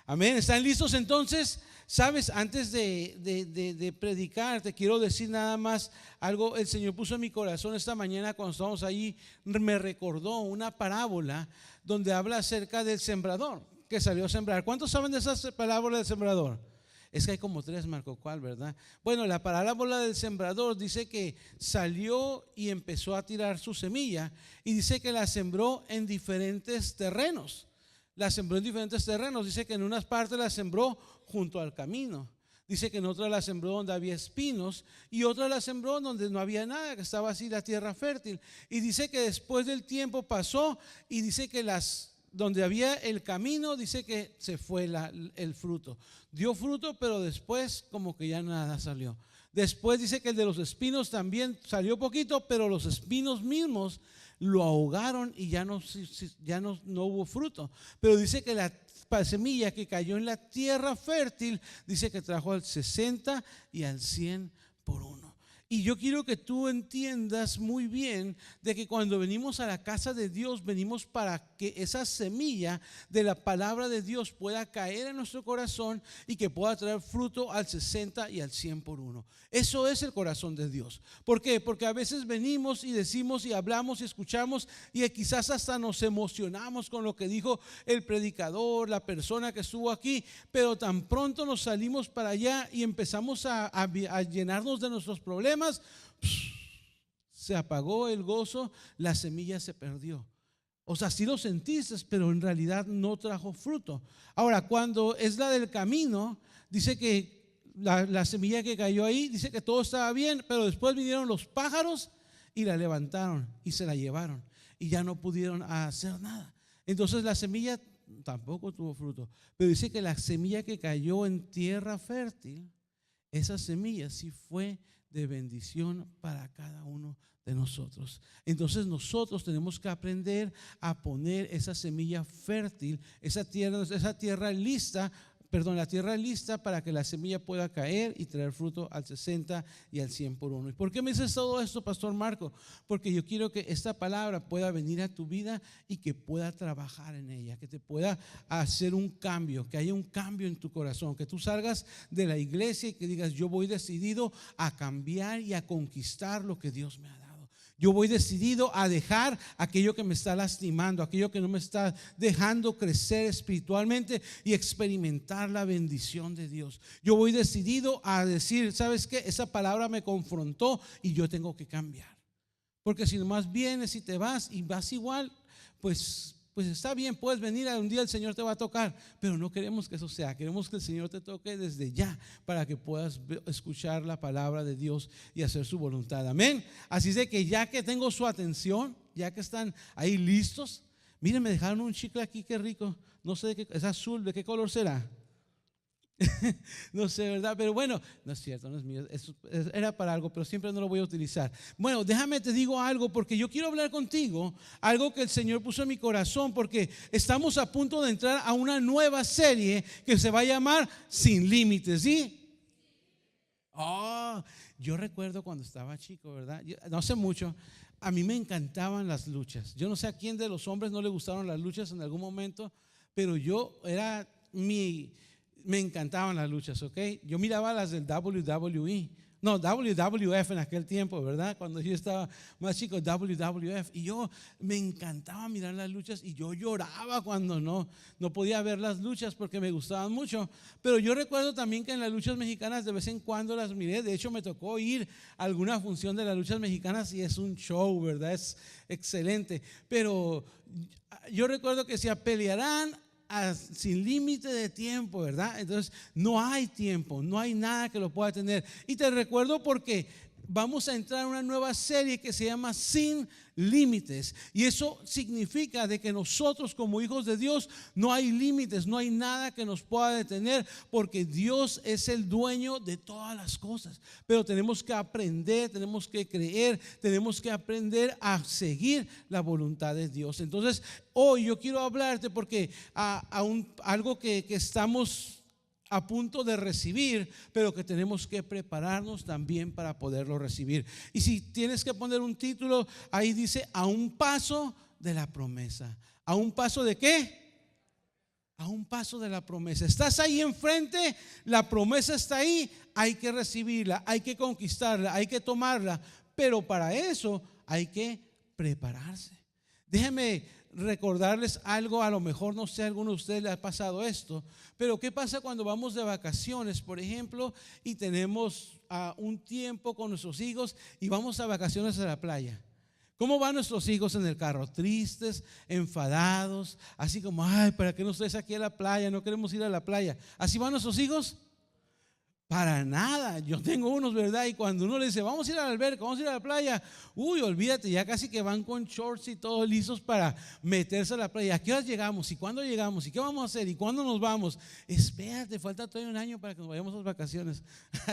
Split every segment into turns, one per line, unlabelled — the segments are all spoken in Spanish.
Amén. ¿Están listos entonces? Sabes, antes de predicar, te quiero decir nada más algo. El Señor puso en mi corazón esta mañana cuando estábamos ahí, me recordó una parábola donde habla acerca del sembrador que salió a sembrar. ¿Cuántos saben de esa parábola del sembrador? Es que hay como tres, Marco, ¿cuál, verdad? Bueno, la parábola del sembrador dice que salió y empezó a tirar su semilla, y dice que la sembró en diferentes terrenos. La sembró en diferentes terrenos. Dice que en unas partes la sembró junto al camino. Dice que en otras la sembró donde había espinos, y otra la sembró donde no había nada, que estaba así la tierra fértil. Y dice que después del tiempo pasó, y dice que donde había el camino, dice que se fue el fruto. Dio fruto, pero después como que ya nada salió. Después dice que el de los espinos también salió poquito, pero los espinos mismos lo ahogaron y ya no hubo fruto. Pero dice que la semilla que cayó en la tierra fértil, dice que trajo al 60 y al 100 por uno. Y yo quiero que tú entiendas muy bien de que cuando venimos a la casa de Dios, venimos para que esa semilla de la palabra de Dios pueda caer en nuestro corazón y que pueda traer fruto al 60 y al 100 por uno. Eso es el corazón de Dios. ¿Por qué? Porque a veces venimos y decimos y hablamos y escuchamos y quizás hasta nos emocionamos con lo que dijo el predicador, la persona que estuvo aquí, pero tan pronto nos salimos para allá y empezamos a llenarnos de nuestros problemas, se apagó el gozo, la semilla se perdió. O sea, sí lo sentiste, pero en realidad no trajo fruto. Ahora, cuando es la del camino, dice que la semilla que cayó ahí, dice que todo estaba bien, pero después vinieron los pájaros y la levantaron y se la llevaron y ya no pudieron hacer nada. Entonces la semilla tampoco tuvo fruto, pero dice que la semilla que cayó en tierra fértil, esa semilla sí fue de bendición para cada uno de nosotros. Entonces nosotros tenemos que aprender a poner esa semilla fértil, esa tierra lista, la tierra lista para que la semilla pueda caer y traer fruto al 60 y al 100 por uno. ¿Y por qué me dices todo esto, Pastor Marco? Porque yo quiero que esta palabra pueda venir a tu vida y que pueda trabajar en ella, que te pueda hacer un cambio, que haya un cambio en tu corazón, que tú salgas de la iglesia y que digas: yo voy decidido a cambiar y a conquistar lo que Dios me ha dado. Yo voy decidido a dejar aquello que me está lastimando, aquello que no me está dejando crecer espiritualmente y experimentar la bendición de Dios. Yo voy decidido a decir: ¿sabes qué? Esa palabra me confrontó y yo tengo que cambiar. Porque si nomás vienes y te vas y vas igual, pues está bien, puedes venir, un día el Señor te va a tocar, pero no queremos que eso sea. Queremos que el Señor te toque desde ya para que puedas escuchar la palabra de Dios y hacer su voluntad. Amén. Así de que ya que tengo su atención, ya que están ahí listos, miren, me dejaron un chicle aquí, qué rico. No sé de qué, es azul, ¿de qué color será? No sé, ¿verdad? Pero bueno, no es cierto, no es mío, era para algo, pero siempre no lo voy a utilizar. Bueno, déjame te digo algo, porque yo quiero hablar contigo, algo que el Señor puso en mi corazón, porque estamos a punto de entrar a una nueva serie que se va a llamar Sin Límites, ¿sí? Yo recuerdo cuando estaba chico, ¿verdad? No hace mucho, a mí me encantaban las luchas. Yo no sé a quién de los hombres no le gustaron las luchas en algún momento, pero me encantaban las luchas, ¿ok? Yo miraba las del WWE, no, WWF en aquel tiempo, ¿verdad? Cuando yo estaba más chico, WWF, y yo me encantaba mirar las luchas y yo lloraba cuando no podía ver las luchas porque me gustaban mucho. Pero yo recuerdo también que en las luchas mexicanas de vez en cuando las miré. De hecho, me tocó ir a alguna función de las luchas mexicanas y es un show, ¿verdad? Es excelente. Pero yo recuerdo que se pelearán sin límite de tiempo, ¿verdad? Entonces no hay tiempo, no hay nada que lo pueda tener. Y te recuerdo porque vamos a entrar en una nueva serie que se llama Sin Límites, y eso significa de que nosotros como hijos de Dios no hay límites, no hay nada que nos pueda detener, porque Dios es el dueño de todas las cosas. Pero tenemos que aprender, tenemos que creer, tenemos que aprender a seguir la voluntad de Dios. Entonces hoy yo quiero hablarte porque algo que estamos a punto de recibir, pero que tenemos que prepararnos también para poderlo recibir. Y si tienes que poner un título, ahí dice: a un paso de la promesa. ¿A un paso de qué? a un paso de la promesa. Estás ahí enfrente, la promesa está ahí, hay que recibirla, hay que conquistarla, hay que tomarla, pero para eso hay que prepararse. Déjenme recordarles algo, a lo mejor no sé, a alguno de ustedes le ha pasado esto, pero ¿qué pasa cuando vamos de vacaciones, por ejemplo, y tenemos un tiempo con nuestros hijos y vamos a vacaciones a la playa? ¿Cómo van nuestros hijos en el carro? Tristes, enfadados, así como, ay, ¿para qué nos traes aquí a la playa? No queremos ir a la playa. ¿Así van nuestros hijos? Para nada. Yo tengo unos, ¿verdad? Y cuando uno le dice, vamos a ir a la alberca, vamos a ir a la playa, uy, olvídate, ya casi que van con shorts y todos listos para meterse a la playa. ¿A qué horas llegamos? ¿Y cuándo llegamos? ¿Y qué vamos a hacer? ¿Y cuándo nos vamos? Espérate, falta todavía un año para que nos vayamos a las vacaciones.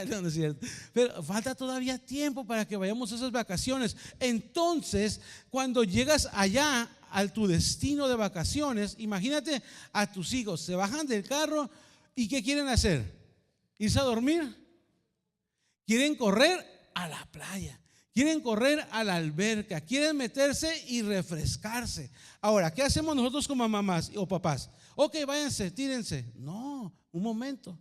No, no es cierto. Pero falta todavía tiempo para que vayamos a esas vacaciones. Entonces, cuando llegas allá a tu destino de vacaciones, imagínate a tus hijos, se bajan del carro y ¿qué quieren hacer? ¿Irse a dormir? Quieren correr a la playa, quieren correr a la alberca, quieren meterse y refrescarse. Ahora, ¿qué hacemos nosotros como mamás o papás? Ok, váyanse, tírense. No, un momento.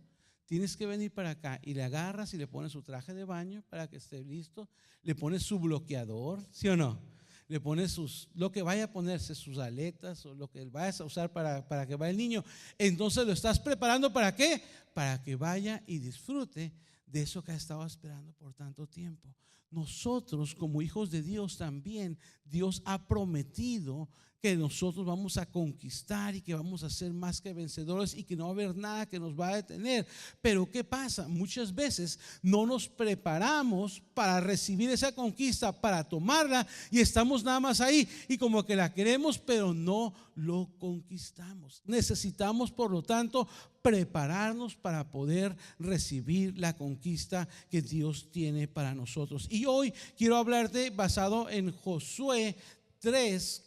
Tienes que venir para acá y le agarras y le pones su traje de baño para que esté listo. Le pones su bloqueador, ¿sí o no? Le pones lo que vaya a ponerse, sus aletas o lo que vayas a usar para que vaya el niño. Entonces lo estás preparando ¿para qué? Para que vaya y disfrute de eso que ha estado esperando por tanto tiempo. Nosotros como hijos de Dios también, Dios ha prometido que nosotros vamos a conquistar y que vamos a ser más que vencedores y que no va a haber nada que nos va a detener. Pero ¿qué pasa? Muchas veces no nos preparamos para recibir esa conquista, para tomarla, y estamos nada más ahí y como que la queremos, pero no lo conquistamos. Necesitamos, por lo tanto, prepararnos para poder recibir la conquista que Dios tiene para nosotros. Y hoy quiero hablarte basado en Josué 3,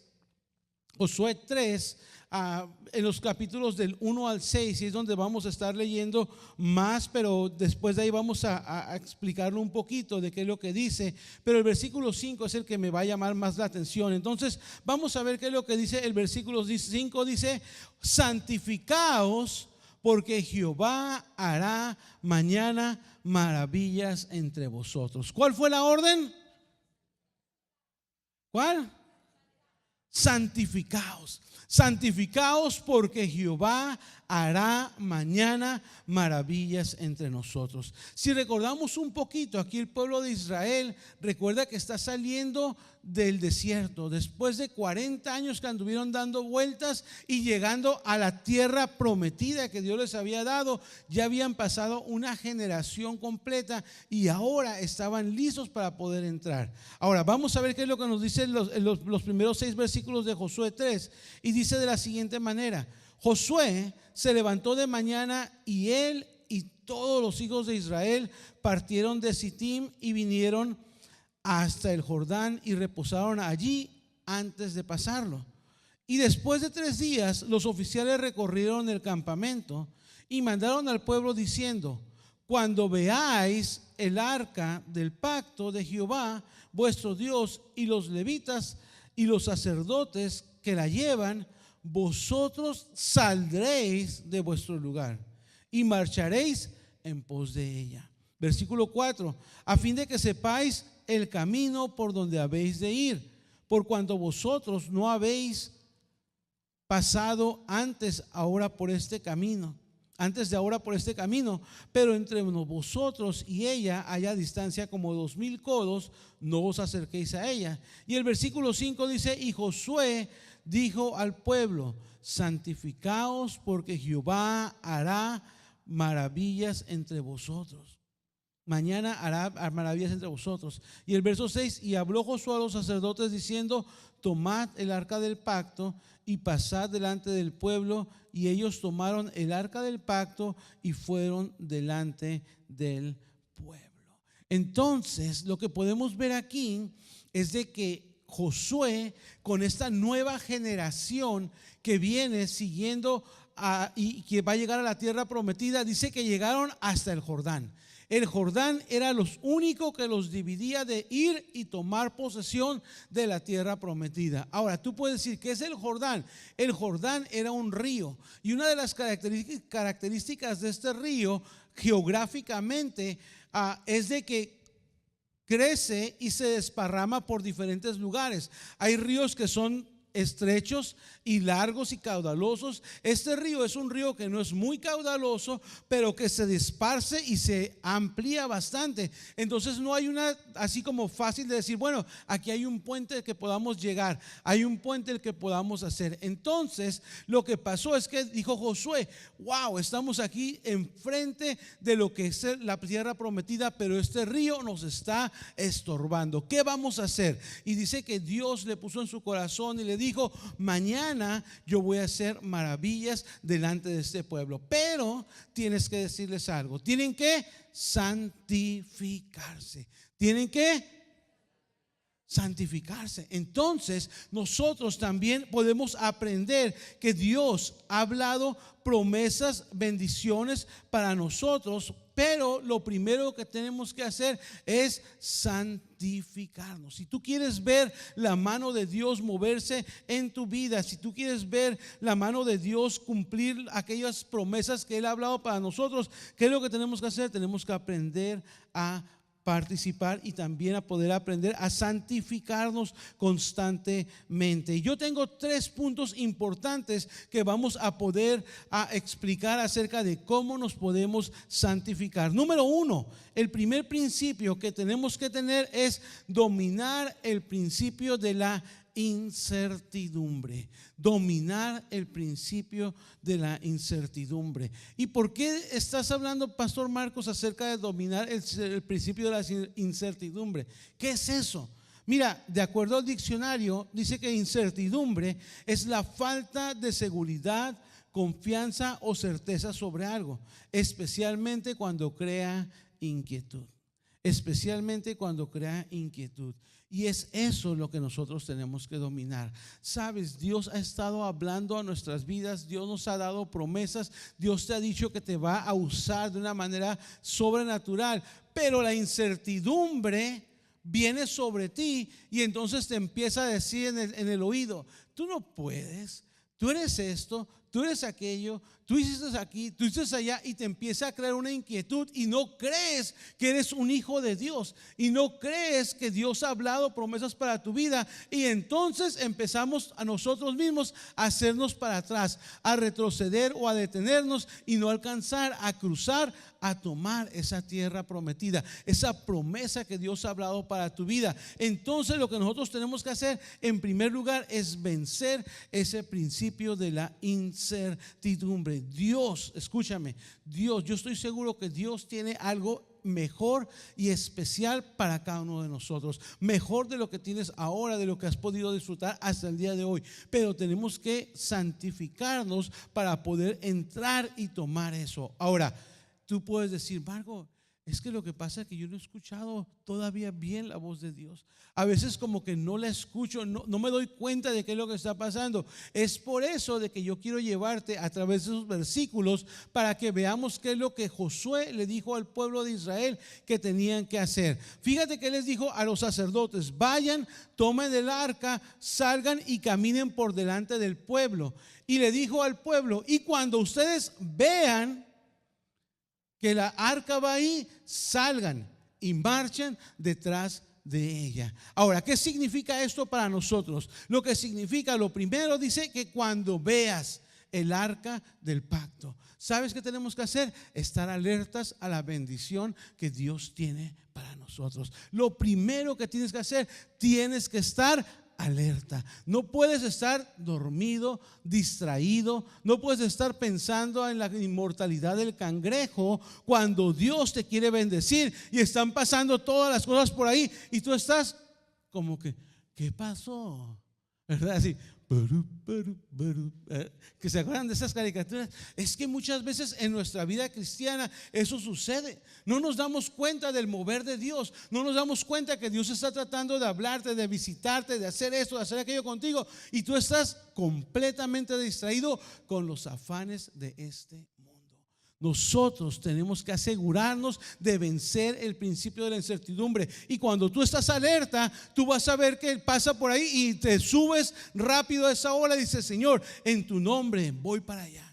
en los capítulos del 1 al 6, y es donde vamos a estar leyendo más, pero después de ahí vamos a explicarlo un poquito de qué es lo que dice. Pero el versículo 5 es el que me va a llamar más la atención. Entonces vamos a ver qué es lo que dice el versículo 5. Dice: santificaos, porque Jehová hará mañana maravillas entre vosotros. ¿Cuál fue la orden? ¿Cuál? Santificaos, santificaos, porque Jehová hará mañana maravillas entre nosotros. Si recordamos un poquito, aquí el pueblo de Israel, recuerda que está saliendo del desierto después de 40 años que anduvieron dando vueltas y llegando a la tierra prometida que Dios les había dado. Ya habían pasado una generación completa y ahora estaban listos para poder entrar. Ahora vamos a ver qué es lo que nos dicen los primeros 6 versículos de Josué 3, y dice de la siguiente manera: Josué se levantó de mañana y él y todos los hijos de Israel partieron de Sittim y vinieron hasta el Jordán y reposaron allí antes de pasarlo. Y después de 3 días los oficiales recorrieron el campamento y mandaron al pueblo diciendo: cuando veáis el arca del pacto de Jehová vuestro Dios y los levitas y los sacerdotes que la llevan, vosotros saldréis de vuestro lugar y marcharéis en pos de ella. Versículo 4: a fin de que sepáis el camino por donde habéis de ir, por cuanto vosotros no habéis pasado antes de ahora por este camino, pero entre vosotros y ella haya distancia como 2000 codos, no os acerquéis a ella. Y el versículo 5 dice: y Josué dijo al pueblo: santificaos, porque Jehová hará maravillas entre vosotros. Mañana hará maravillas entre vosotros. Y el verso 6: y habló Josué a los sacerdotes diciendo: tomad el arca del pacto y pasad delante del pueblo. Y ellos tomaron el arca del pacto y fueron delante del pueblo. Entonces, lo que podemos ver aquí es de que Josué, con esta nueva generación que viene siguiendo y que va a llegar a la tierra prometida, dice que llegaron hasta el Jordán. El Jordán era lo único que los dividía de ir y tomar posesión de la tierra prometida. Ahora, tú puedes decir, ¿qué es el Jordán? El Jordán era un río, y una de las características de este río geográficamente es de que crece y se desparrama por diferentes lugares. Hay ríos que son estrechos y largos y caudalosos. Este río es un río que no es muy caudaloso, pero que se disparce y se amplía bastante. Entonces no hay una así como fácil de decir, bueno, aquí hay un puente que podamos llegar, hay un puente que podamos hacer. Entonces lo que pasó es que dijo Josué, wow, estamos aquí enfrente de lo que es la tierra prometida, pero este río nos está estorbando. ¿Qué vamos a hacer? Y dice que Dios le puso en su corazón y le dijo, mañana yo voy a hacer maravillas delante de este pueblo, pero tienes que decirles algo, tienen que santificarse, tienen que santificarse. Entonces nosotros también podemos aprender que Dios ha hablado promesas, bendiciones para nosotros, pero lo primero que tenemos que hacer es santificarnos. Si tú quieres ver la mano de Dios moverse en tu vida, si tú quieres ver la mano de Dios cumplir aquellas promesas que Él ha hablado para nosotros, ¿qué es lo que tenemos que hacer? Tenemos que aprender a participar y también a poder aprender a santificarnos constantemente. Y yo tengo 3 puntos importantes que vamos a poder explicar acerca de cómo nos podemos santificar. Número 1, el primer principio que tenemos que tener es dominar el principio de la incertidumbre. Dominar el principio de la incertidumbre. ¿Y por qué estás hablando, Pastor Marcos, acerca de dominar el principio de la incertidumbre? ¿Qué es eso? Mira, de acuerdo al diccionario, dice que incertidumbre es la falta de seguridad, confianza o certeza sobre algo, especialmente cuando crea inquietud. Especialmente cuando crea inquietud. Y es eso lo que nosotros tenemos que dominar. Sabes, Dios ha estado hablando a nuestras vidas, Dios nos ha dado promesas, Dios te ha dicho que te va a usar de una manera sobrenatural, pero la incertidumbre viene sobre ti y entonces te empieza a decir en el oído, tú no puedes, tú eres esto, tú eres aquello, tú hiciste aquí, tú hiciste allá, y te empieza a crear una inquietud y no crees que eres un hijo de Dios y no crees que Dios ha hablado promesas para tu vida, y entonces empezamos a nosotros mismos a hacernos para atrás, a retroceder o a detenernos y no alcanzar a cruzar, a tomar esa tierra prometida, esa promesa que Dios ha hablado para tu vida. Entonces lo que nosotros tenemos que hacer en primer lugar es vencer ese principio de la incertidumbre. Dios, escúchame, Dios, yo estoy seguro que Dios tiene algo mejor y especial para cada uno de nosotros, mejor de lo que tienes ahora, de lo que has podido disfrutar hasta el día de hoy, pero tenemos que santificarnos para poder entrar y tomar eso. Ahora, tú puedes decir, Marco, es que lo que pasa es que yo no he escuchado todavía bien la voz de Dios. A veces como que no la escucho, no me doy cuenta de qué es lo que está pasando. Es por eso de que yo quiero llevarte a través de esos versículos para que veamos qué es lo que Josué le dijo al pueblo de Israel que tenían que hacer. Fíjate que les dijo a los sacerdotes, vayan, tomen el arca, salgan y caminen por delante del pueblo. Y le dijo al pueblo, y cuando ustedes vean que la arca va ahí, salgan y marchen detrás de ella. Ahora, ¿qué significa esto para nosotros? Lo que significa, lo primero dice que cuando veas el arca del pacto, ¿sabes qué tenemos que hacer? Estar alertas a la bendición que Dios tiene para nosotros. Lo primero que tienes que hacer, tienes que estar alerta. No puedes estar dormido, distraído, no puedes estar pensando en la inmortalidad del cangrejo cuando Dios te quiere bendecir y están pasando todas las cosas por ahí y tú estás como que, ¿qué pasó? ¿Verdad? Así, que se acuerdan de esas caricaturas. Es que muchas veces en nuestra vida cristiana eso sucede. No nos damos cuenta del mover de Dios, no nos damos cuenta que Dios está tratando de hablarte, de visitarte, de hacer esto, de hacer aquello contigo, y tú estás completamente distraído con los afanes de este mundo. Nosotros tenemos que asegurarnos de vencer el principio de la incertidumbre. Y cuando tú estás alerta, tú vas a ver que Él pasa por ahí y te subes rápido a esa ola y dices: Señor, en tu nombre voy para allá.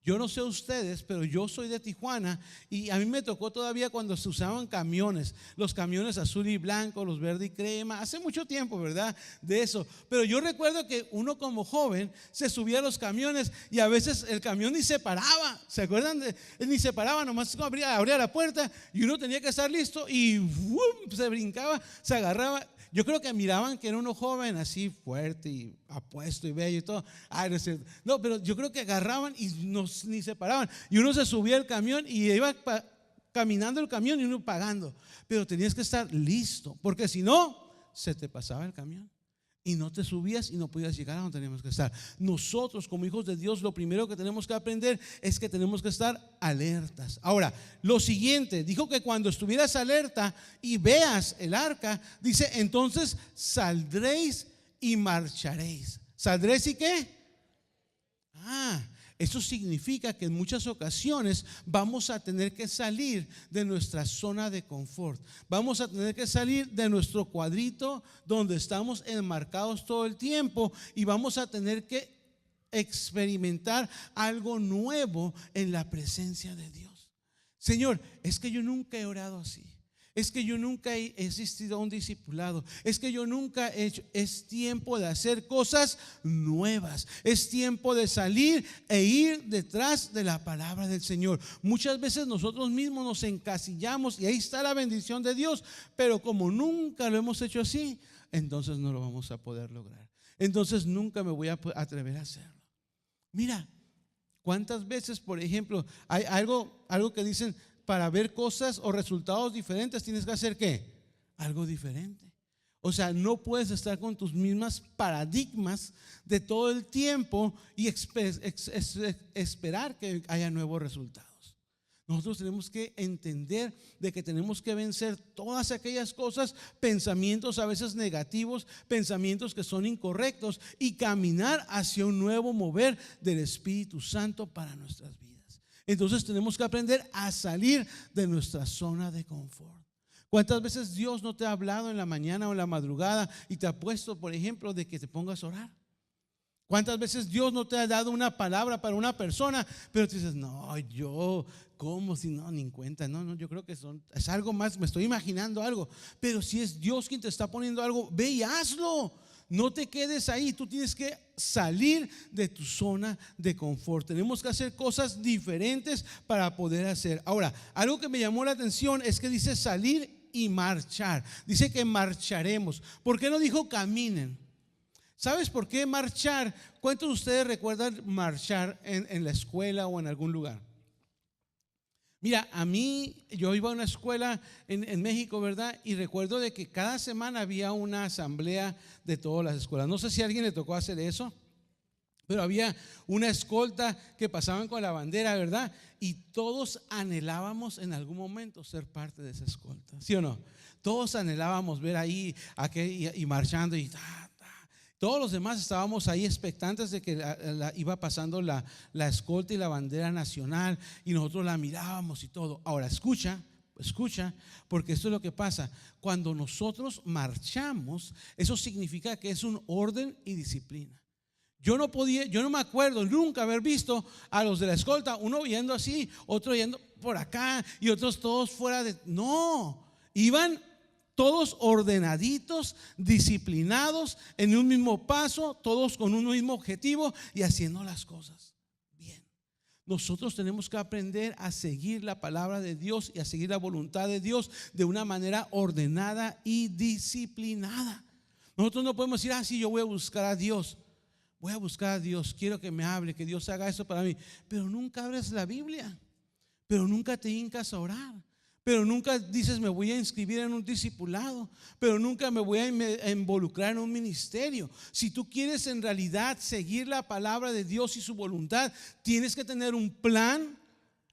Yo no sé ustedes, pero yo soy de Tijuana y a mí me tocó todavía cuando se usaban camiones, los camiones azul y blanco, los verde y crema, hace mucho tiempo, ¿verdad? De eso. Pero yo recuerdo que uno como joven se subía a los camiones y a veces el camión ni se paraba. ¿Se acuerdan? Ni se paraba, nomás abría la puerta y uno tenía que estar listo y ¡fum! Se brincaba, se agarraba. Yo creo que miraban que era uno joven, así fuerte y apuesto y bello y todo. Ay, no es cierto. No, pero yo creo que agarraban y ni se paraban. Y uno se subía al camión y iba caminando el camión y uno pagando. Pero tenías que estar listo, porque si no, se te pasaba el camión y no te subías y no podías llegar a donde teníamos que estar. Nosotros como hijos de Dios, lo primero que tenemos que aprender es que tenemos que estar alertas. Ahora, lo siguiente, dijo que cuando estuvieras alerta y veas el arca, dice: entonces saldréis y marcharéis. ¿Saldréis y qué? Eso significa que en muchas ocasiones vamos a tener que salir de nuestra zona de confort. Vamos a tener que salir de nuestro cuadrito donde estamos enmarcados todo el tiempo y vamos a tener que experimentar algo nuevo en la presencia de Dios. Señor, es que yo nunca he orado así. Es que yo nunca he asistido a un discipulado. Es que yo nunca he hecho. Es tiempo de hacer cosas nuevas. Es tiempo de salir e ir detrás de la palabra del Señor. Muchas veces nosotros mismos nos encasillamos y ahí está la bendición de Dios, pero como nunca lo hemos hecho así, entonces no lo vamos a poder lograr. Entonces nunca me voy a atrever a hacerlo. Mira, cuántas veces, por ejemplo, hay algo que dicen: para ver cosas o resultados diferentes tienes que hacer ¿qué? Algo diferente. O sea, no puedes estar con tus mismas paradigmas de todo el tiempo y esperar que haya nuevos resultados. Nosotros tenemos que entender de que tenemos que vencer todas aquellas cosas, pensamientos a veces negativos, pensamientos que son incorrectos, y caminar hacia un nuevo mover del Espíritu Santo para nuestras vidas. Entonces tenemos que aprender a salir de nuestra zona de confort. ¿Cuántas veces Dios no te ha hablado en la mañana o en la madrugada y te ha puesto, por ejemplo, de que te pongas a orar? ¿Cuántas veces Dios no te ha dado una palabra para una persona, pero tú dices: no, yo, ¿cómo? Si no, ni en cuenta. No, yo creo que es algo más, me estoy imaginando algo. Pero si es Dios quien te está poniendo algo, ve y hazlo. No te quedes ahí, tú tienes que salir de tu zona de confort. Tenemos que hacer cosas diferentes para poder hacer. Ahora, algo que me llamó la atención es que dice salir y marchar. Dice que marcharemos. ¿Por qué no dijo caminen? ¿Sabes por qué marchar? ¿Cuántos de ustedes recuerdan marchar en la escuela o en algún lugar? Mira, yo iba a una escuela en México, ¿verdad? Y recuerdo de que cada semana había una asamblea de todas las escuelas. No sé si a alguien le tocó hacer eso, pero había una escolta que pasaban con la bandera, ¿verdad? Y todos anhelábamos en algún momento ser parte de esa escolta, ¿sí o no? Todos anhelábamos ver ahí y marchando y todos los demás estábamos ahí expectantes de que iba pasando la escolta y la bandera nacional, y nosotros la mirábamos y todo. Ahora escucha, porque esto es lo que pasa. Cuando nosotros marchamos, eso significa que es un orden y disciplina. Yo no me acuerdo nunca haber visto a los de la escolta, uno yendo así, otro yendo por acá y otros todos fuera de. No, iban todos ordenaditos, disciplinados, en un mismo paso, todos con un mismo objetivo y haciendo las cosas bien. Nosotros tenemos que aprender a seguir la palabra de Dios y a seguir la voluntad de Dios de una manera ordenada y disciplinada. Nosotros no podemos decir: sí, yo voy a buscar a Dios. Quiero que me hable, que Dios haga eso para mí. Pero nunca abres la Biblia, pero nunca te hincas a orar. Pero nunca dices: me voy a inscribir en un discipulado, pero nunca me voy a involucrar en un ministerio. Si tú quieres en realidad seguir la palabra de Dios y su voluntad, tienes que tener un plan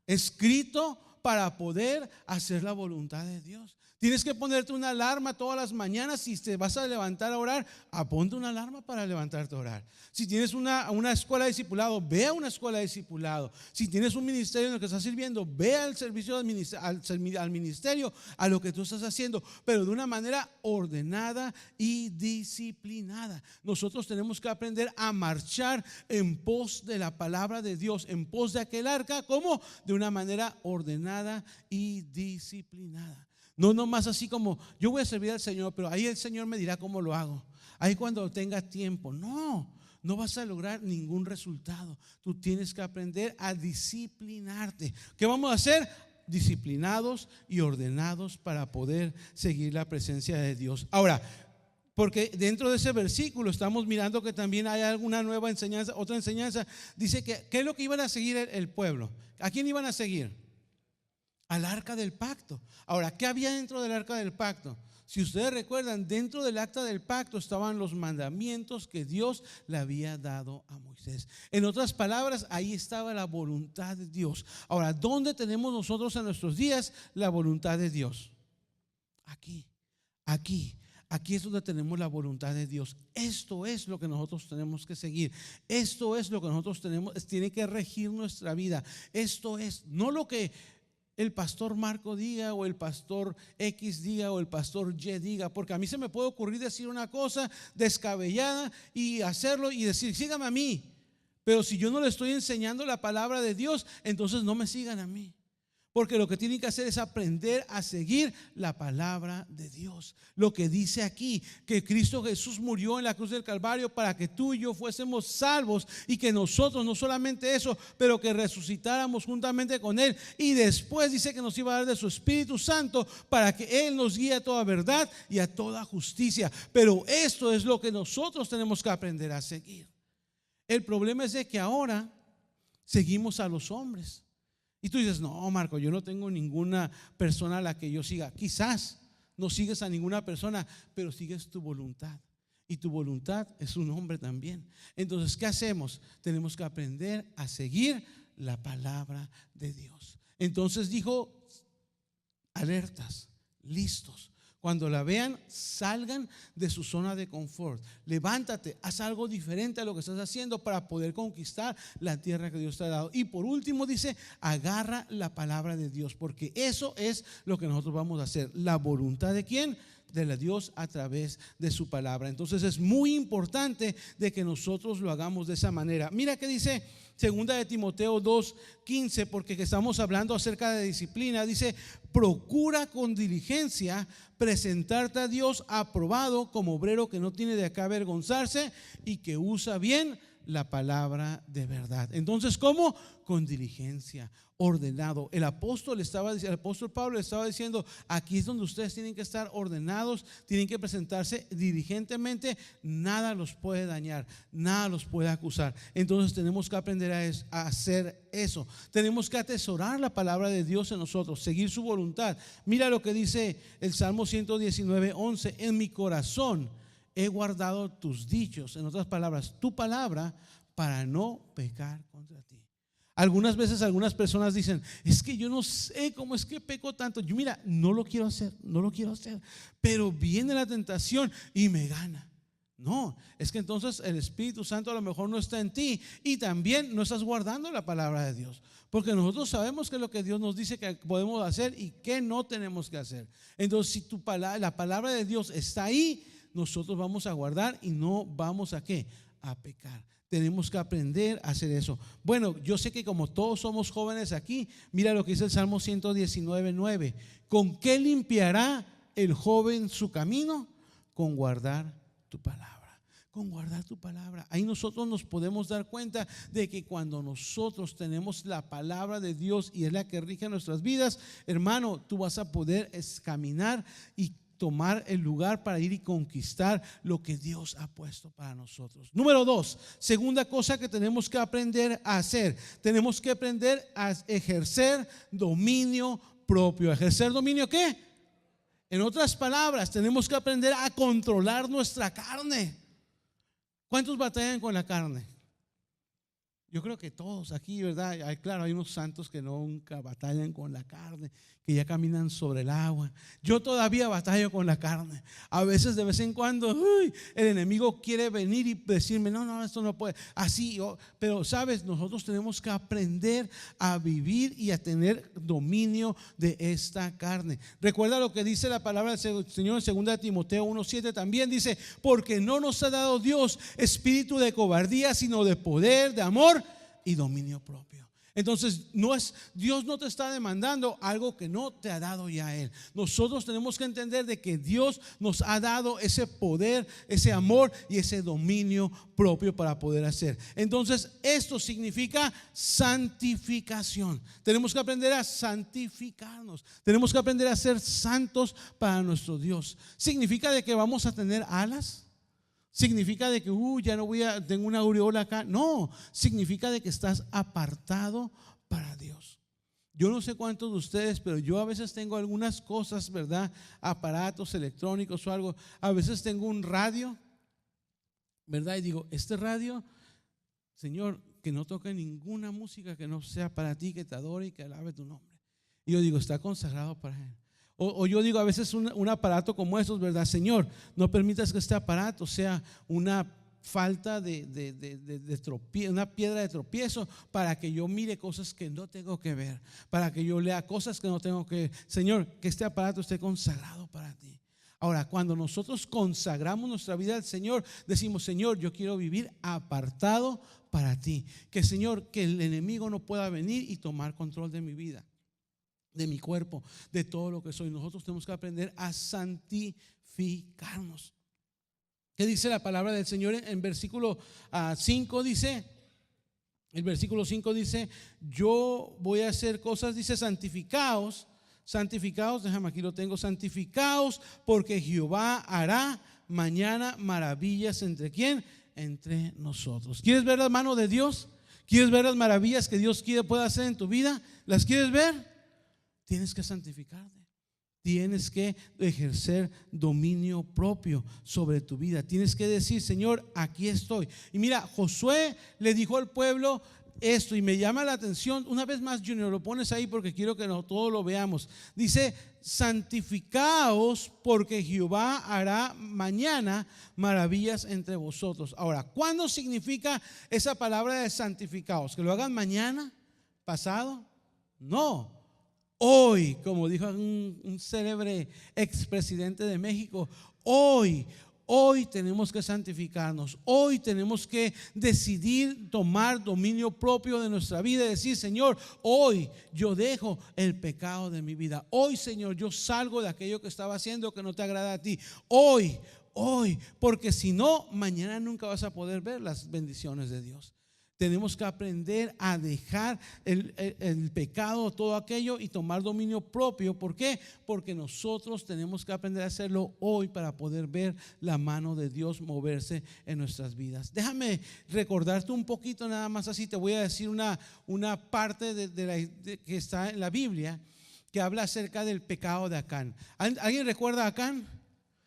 escrito para poder hacer la voluntad de Dios. Tienes que ponerte una alarma todas las mañanas. Si te vas a levantar a orar, ponte una alarma para levantarte a orar. Si tienes una escuela de discipulado, ve a una escuela de discipulado. Si tienes un ministerio en el que estás sirviendo, ve al servicio al ministerio, a lo que tú estás haciendo, pero de una manera ordenada y disciplinada. Nosotros tenemos que aprender a marchar en pos de la palabra de Dios, en pos de aquel arca, ¿cómo? De una manera ordenada y disciplinada. No nomás así como yo voy a servir al Señor, pero ahí el Señor me dirá cómo lo hago. Ahí cuando tenga tiempo. No vas a lograr ningún resultado. Tú tienes que aprender a disciplinarte. ¿Qué vamos a hacer? Disciplinados y ordenados para poder seguir la presencia de Dios. Ahora, porque dentro de ese versículo estamos mirando que también hay alguna nueva enseñanza, otra enseñanza. Dice que ¿qué es lo que iban a seguir el pueblo? ¿A quién iban a seguir? Al arca del pacto. Ahora, ¿qué había dentro del arca del pacto? Si ustedes recuerdan, dentro del acta del pacto estaban los mandamientos que Dios le había dado a Moisés. En otras palabras, ahí estaba la voluntad de Dios. Ahora, ¿dónde tenemos nosotros en nuestros días la voluntad de Dios? Aquí es donde tenemos la voluntad de Dios. Esto es lo que nosotros tenemos que seguir. Esto es lo que nosotros tiene que regir nuestra vida. Esto es, no lo que el pastor Marco diga, o el pastor X diga, o el pastor Y diga, porque a mí se me puede ocurrir decir una cosa descabellada y hacerlo y decir, sígame a mí. Pero si yo no le estoy enseñando la palabra de Dios, entonces no me sigan a mí. Porque lo que tienen que hacer es aprender a seguir la palabra de Dios. Lo que dice aquí, que Cristo Jesús murió en la cruz del Calvario para que tú y yo fuésemos salvos, y que nosotros, no solamente eso, pero que resucitáramos juntamente con Él. Y después dice que nos iba a dar de su Espíritu Santo para que Él nos guíe a toda verdad y a toda justicia. Pero esto es lo que nosotros tenemos que aprender a seguir. El problema es de que ahora seguimos a los hombres. Y tú dices, no, Marco, yo no tengo ninguna persona a la que yo siga. Quizás no sigues a ninguna persona, pero sigues tu voluntad. Y tu voluntad es un hombre también. Entonces, ¿qué hacemos? Tenemos que aprender a seguir la palabra de Dios. Entonces dijo, alertas, listos. Cuando la vean, salgan de su zona de confort. Levántate, haz algo diferente a lo que estás haciendo para poder conquistar la tierra que Dios te ha dado. Y por último dice, agarra la palabra de Dios, porque eso es lo que nosotros vamos a hacer. La voluntad de ¿quién? De la Dios a través de su palabra. Entonces es muy importante de que nosotros lo hagamos de esa manera. Mira que dice Segunda de Timoteo 2:15, porque estamos hablando acerca de disciplina. Dice, procura con diligencia presentarte a Dios aprobado como obrero que no tiene de qué avergonzarse y que usa bien la palabra de verdad. Entonces, ¿cómo? Con diligencia, ordenado. El apóstol Pablo le estaba diciendo, aquí es donde ustedes tienen que estar ordenados, tienen que presentarse diligentemente, nada los puede dañar, nada los puede acusar. Entonces tenemos que aprender a hacer eso. Tenemos que atesorar la palabra de Dios en nosotros, seguir su voluntad. Mira lo que dice el Salmo 119:11, en mi corazón he guardado tus dichos, en otras palabras, tu palabra, para no pecar contra ti. Algunas veces algunas personas dicen, es que yo no sé cómo es que peco tanto. Yo, mira, no lo quiero hacer, pero viene la tentación y me gana. No, es que entonces el Espíritu Santo a lo mejor no está en ti, y también no estás guardando la palabra de Dios, porque nosotros sabemos que es lo que Dios nos dice que podemos hacer y que no tenemos que hacer. Entonces, si la palabra de Dios está ahí, nosotros vamos a guardar y no vamos a ¿qué? A pecar. Tenemos que aprender a hacer eso. Bueno, yo sé que como todos somos jóvenes aquí, mira lo que dice el Salmo 119:9. ¿Con qué limpiará el joven su camino? Con guardar tu palabra. Con guardar tu palabra. Ahí nosotros nos podemos dar cuenta de que cuando nosotros tenemos la palabra de Dios y es la que rige nuestras vidas, hermano, tú vas a poder caminar y tomar el lugar para ir y conquistar lo que Dios ha puesto para nosotros. Número 2, segunda cosa que tenemos que aprender a hacer, tenemos que aprender a ejercer dominio propio. ¿Ejercer dominio qué? En otras palabras, tenemos que aprender a controlar nuestra carne. ¿Cuántos batallan con la carne? Yo creo que todos aquí, ¿verdad? Claro, hay unos santos que nunca batallan con la carne, que ya caminan sobre el agua. Yo todavía batallo con la carne. A veces, de vez en cuando, el enemigo quiere venir y decirme, no, esto no puede. Así, pero sabes, nosotros tenemos que aprender a vivir y a tener dominio de esta carne. Recuerda lo que dice la palabra del Señor en 2 Timoteo 1:7. También dice, porque no nos ha dado Dios espíritu de cobardía, sino de poder, de amor y dominio propio. Entonces Dios no te está demandando algo que no te ha dado ya Él. Nosotros tenemos que entender de que Dios nos ha dado ese poder, ese amor y ese dominio propio para poder hacer. Entonces esto significa santificación. Tenemos que aprender a santificarnos. Tenemos que aprender a ser santos para nuestro Dios. ¿Significa de que vamos a tener alas? ¿Significa de que ya no tengo una aureola acá? No, significa de que estás apartado para Dios. Yo no sé cuántos de ustedes, pero yo a veces tengo algunas cosas, ¿verdad? Aparatos electrónicos o algo. A veces tengo un radio, ¿verdad? Y digo, este radio, Señor, que no toque ninguna música que no sea para ti, que te adore y que alabe tu nombre. Y yo digo, está consagrado para Él. O yo digo a veces un aparato como estos, ¿verdad? Señor, no permitas que este aparato sea una falta de tropiezo, una piedra de tropiezo para que yo mire cosas que no tengo que ver, para que yo lea cosas que no tengo que ver. Señor, que este aparato esté consagrado para ti. Ahora, cuando nosotros consagramos nuestra vida al Señor, decimos, Señor, yo quiero vivir apartado para ti. Que Señor, que el enemigo no pueda venir y tomar control de mi vida, de mi cuerpo, de todo lo que soy. Nosotros tenemos que aprender a santificarnos. ¿Qué dice la palabra del Señor en versículo 5? Dice, el versículo 5 dice, yo voy a hacer cosas, dice, santificaos, déjame aquí lo tengo, santificaos, porque Jehová hará mañana maravillas. ¿Entre quién? Entre nosotros. ¿Quieres ver la mano de Dios? ¿Quieres ver las maravillas que Dios puede hacer en tu vida? ¿Las quieres ver? Tienes que santificarte. Tienes que ejercer dominio propio sobre tu vida. Tienes que decir, Señor, aquí estoy. Y mira, Josué le dijo al pueblo esto, y me llama la atención. Una vez más, Junior, lo pones ahí porque quiero que todos lo veamos. Dice, santificaos, porque Jehová hará mañana maravillas entre vosotros. Ahora, ¿cuándo significa esa palabra de santificaos? ¿Que lo hagan mañana? ¿Pasado? No. Hoy, como dijo un célebre expresidente de México, hoy tenemos que santificarnos. Hoy tenemos que decidir tomar dominio propio de nuestra vida y decir, Señor, hoy yo dejo el pecado de mi vida. Hoy, Señor, yo salgo de aquello que estaba haciendo que no te agrada a ti. Hoy, porque si no, mañana nunca vas a poder ver las bendiciones de Dios. Tenemos que aprender a dejar el pecado, todo aquello, y tomar dominio propio. ¿Por qué? Porque nosotros tenemos que aprender a hacerlo hoy para poder ver la mano de Dios moverse en nuestras vidas. Déjame recordarte un poquito, nada más así. Te voy a decir una parte que está en la Biblia que habla acerca del pecado de Acán. ¿Alguien recuerda a Acán?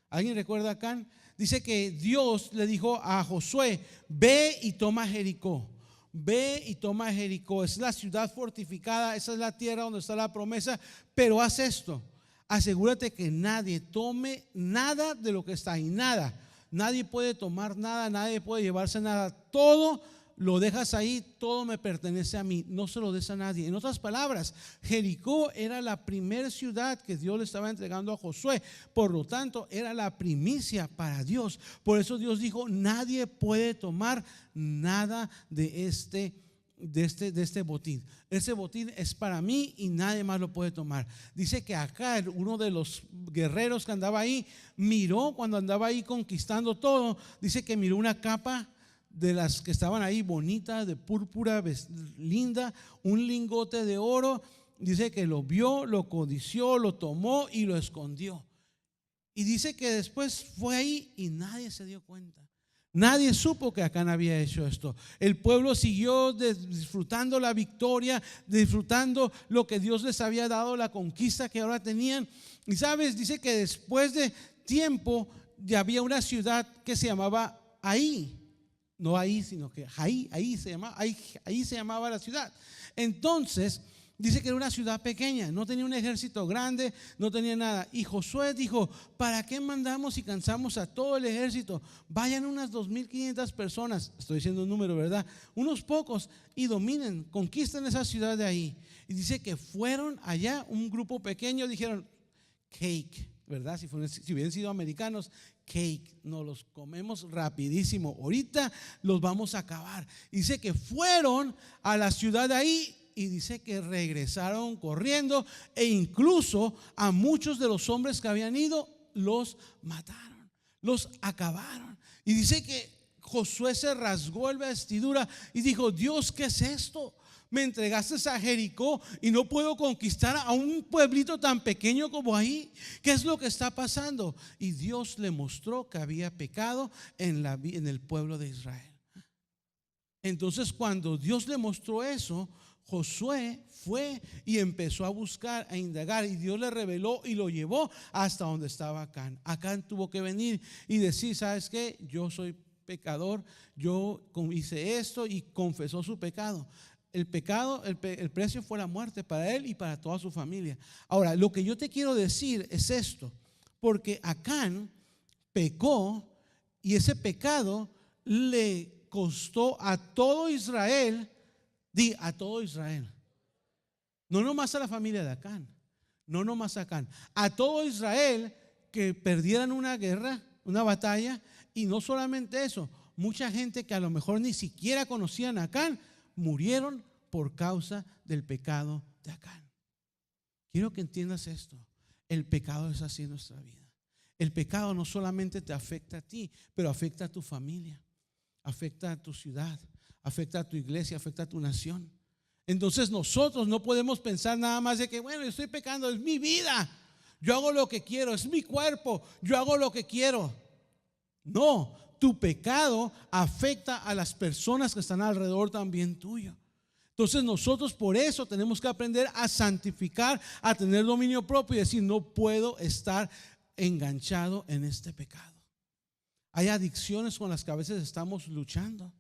¿Alguien recuerda a Acán? Dice que Dios le dijo a Josué, ve y toma Jericó. Ve y toma Jericó. Es la ciudad fortificada, esa es la tierra donde está la promesa. Pero haz esto, asegúrate que nadie tome nada de lo que está ahí. Nada, nadie puede tomar nada, nadie puede llevarse nada. Todo lo dejas ahí, todo me pertenece a mí, no se lo des a nadie. En otras palabras, Jericó era la primera ciudad que Dios le estaba entregando a Josué, por lo tanto era la primicia para Dios. Por eso Dios dijo, nadie puede tomar nada de este botín. Ese botín es para mí y nadie más lo puede tomar. Dice que acá uno de los guerreros que andaba ahí miró, cuando andaba ahí conquistando todo, dice que miró una capa de las que estaban ahí bonitas, de púrpura, linda, un lingote de oro. Dice que lo vio, lo codició, lo tomó y lo escondió. Y dice que después fue ahí y nadie se dio cuenta. Nadie supo que Acán había hecho esto. El pueblo siguió disfrutando la victoria, disfrutando lo que Dios les había dado, la conquista que ahora tenían. Y sabes, dice que después de tiempo ya había una ciudad que se llamaba Ahí. no ahí, sino que ahí se llamaba la ciudad. Entonces dice que era una ciudad pequeña, no tenía un ejército grande, no tenía nada. Y Josué dijo: ¿para qué mandamos y cansamos a todo el ejército? Vayan unas 2,500 personas, estoy diciendo un número, ¿verdad? Unos pocos, y dominen, conquisten esa ciudad de ahí. Y dice que fueron allá, un grupo pequeño, dijeron: cake, ¿verdad? Si hubieran sido americanos, cake, nos los comemos rapidísimo, ahorita los vamos a acabar. Y dice que fueron a la ciudad de ahí, y dice que regresaron corriendo, e incluso a muchos de los hombres que habían ido los mataron, los acabaron. Y dice que Josué se rasgó la vestidura y dijo: Dios, ¿qué es esto? Me entregaste a Jericó y no puedo conquistar a un pueblito tan pequeño como ahí. ¿Qué es lo que está pasando? Y Dios le mostró que había pecado en el pueblo de Israel. Entonces, cuando Dios le mostró eso, Josué fue y empezó a buscar, a indagar, y Dios le reveló y lo llevó hasta donde estaba Acán. Acán tuvo que venir y decir: ¿sabes qué? Yo soy pecador, yo hice esto, y confesó su pecado. El pecado, el precio fue la muerte para él y para toda su familia. Ahora, lo que yo te quiero decir es esto: porque Acán pecó, y ese pecado le costó a todo Israel. A todo Israel, no nomás a la familia de Acán, no nomás a Acán, a todo Israel, que perdieran una guerra, una batalla. Y no solamente eso, mucha gente que a lo mejor ni siquiera conocían a Acán murieron por causa del pecado de Acán. Quiero que entiendas esto: el pecado es así en nuestra vida. El pecado no solamente te afecta a ti, pero afecta a tu familia, afecta a tu ciudad, afecta a tu iglesia, afecta a tu nación. Entonces nosotros no podemos pensar nada más de que, bueno, yo estoy pecando, es mi vida, yo hago lo que quiero, es mi cuerpo, yo hago lo que quiero. No, tu pecado afecta a las personas que están alrededor también tuyo. Entonces nosotros por eso tenemos que aprender a santificar, a tener dominio propio y decir: no puedo estar enganchado en este pecado. Hay adicciones con las que a veces estamos luchando,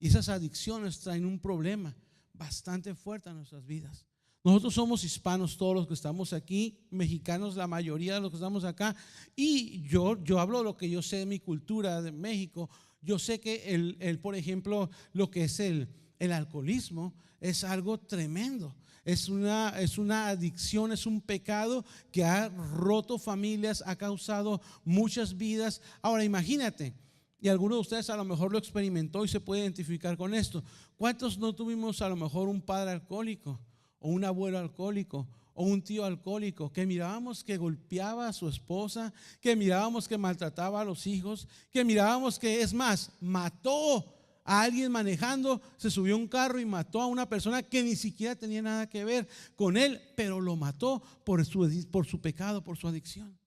y esas adicciones traen un problema bastante fuerte a nuestras vidas. Nosotros somos hispanos, todos los que estamos aquí, mexicanos, la mayoría de los que estamos acá. Y yo hablo de lo que yo sé de mi cultura de México. Yo sé que por ejemplo, lo que es el alcoholismo es algo tremendo. Es una adicción, es un pecado que ha roto familias, ha causado muchas vidas. Ahora imagínate, y alguno de ustedes a lo mejor lo experimentó y se puede identificar con esto: ¿cuántos no tuvimos a lo mejor un padre alcohólico, o un abuelo alcohólico, o un tío alcohólico, que mirábamos que golpeaba a su esposa, que mirábamos que maltrataba a los hijos, que mirábamos que, es más, mató a alguien manejando, se subió a un carro y mató a una persona que ni siquiera tenía nada que ver con él, pero lo mató por su pecado, por su adicción?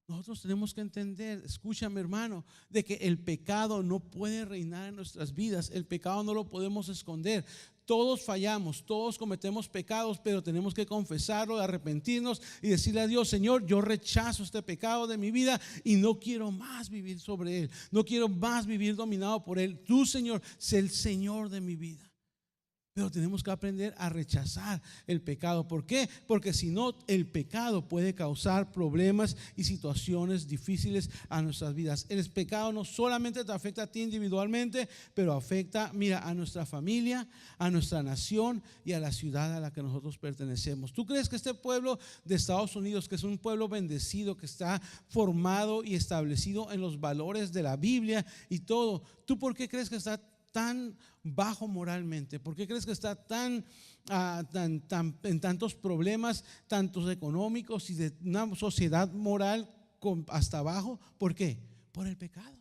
Nosotros tenemos que entender, escúchame hermano, de que el pecado no puede reinar en nuestras vidas. El pecado no lo podemos esconder. Todos fallamos, todos cometemos pecados, pero tenemos que confesarlo, arrepentirnos y decirle a Dios: Señor, yo rechazo este pecado de mi vida y no quiero más vivir sobre él, no quiero más vivir dominado por él. Tú, Señor, sé el Señor de mi vida. Pero tenemos que aprender a rechazar el pecado. ¿Por qué? Porque si no, el pecado puede causar problemas y situaciones difíciles a nuestras vidas. El pecado no solamente te afecta a ti individualmente, pero afecta, mira, a nuestra familia, a nuestra nación y a la ciudad a la que nosotros pertenecemos. ¿Tú crees que este pueblo de Estados Unidos, que es un pueblo bendecido, que está formado y establecido en los valores de la Biblia y todo, tú por qué crees que está tan bajo moralmente? ¿Por qué crees que está tan en tantos problemas, tantos económicos y de una sociedad moral hasta abajo? ¿Por qué? Por el pecado.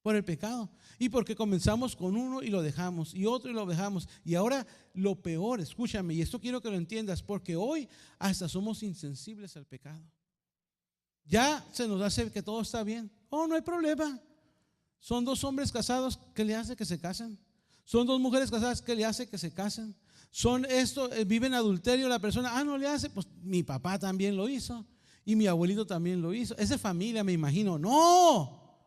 Por el pecado. Y porque comenzamos con uno y lo dejamos, y otro y lo dejamos. Y ahora lo peor, escúchame, y esto quiero que lo entiendas, porque hoy hasta somos insensibles al pecado. Ya se nos hace que todo está bien. Oh, no hay problema. Son dos hombres casados, ¿qué le hace que se casen? Son dos mujeres casadas, ¿qué le hace que se casen? Son viven adulterio la persona, no le hace, pues mi papá también lo hizo y mi abuelito también lo hizo. Es de familia, me imagino. No,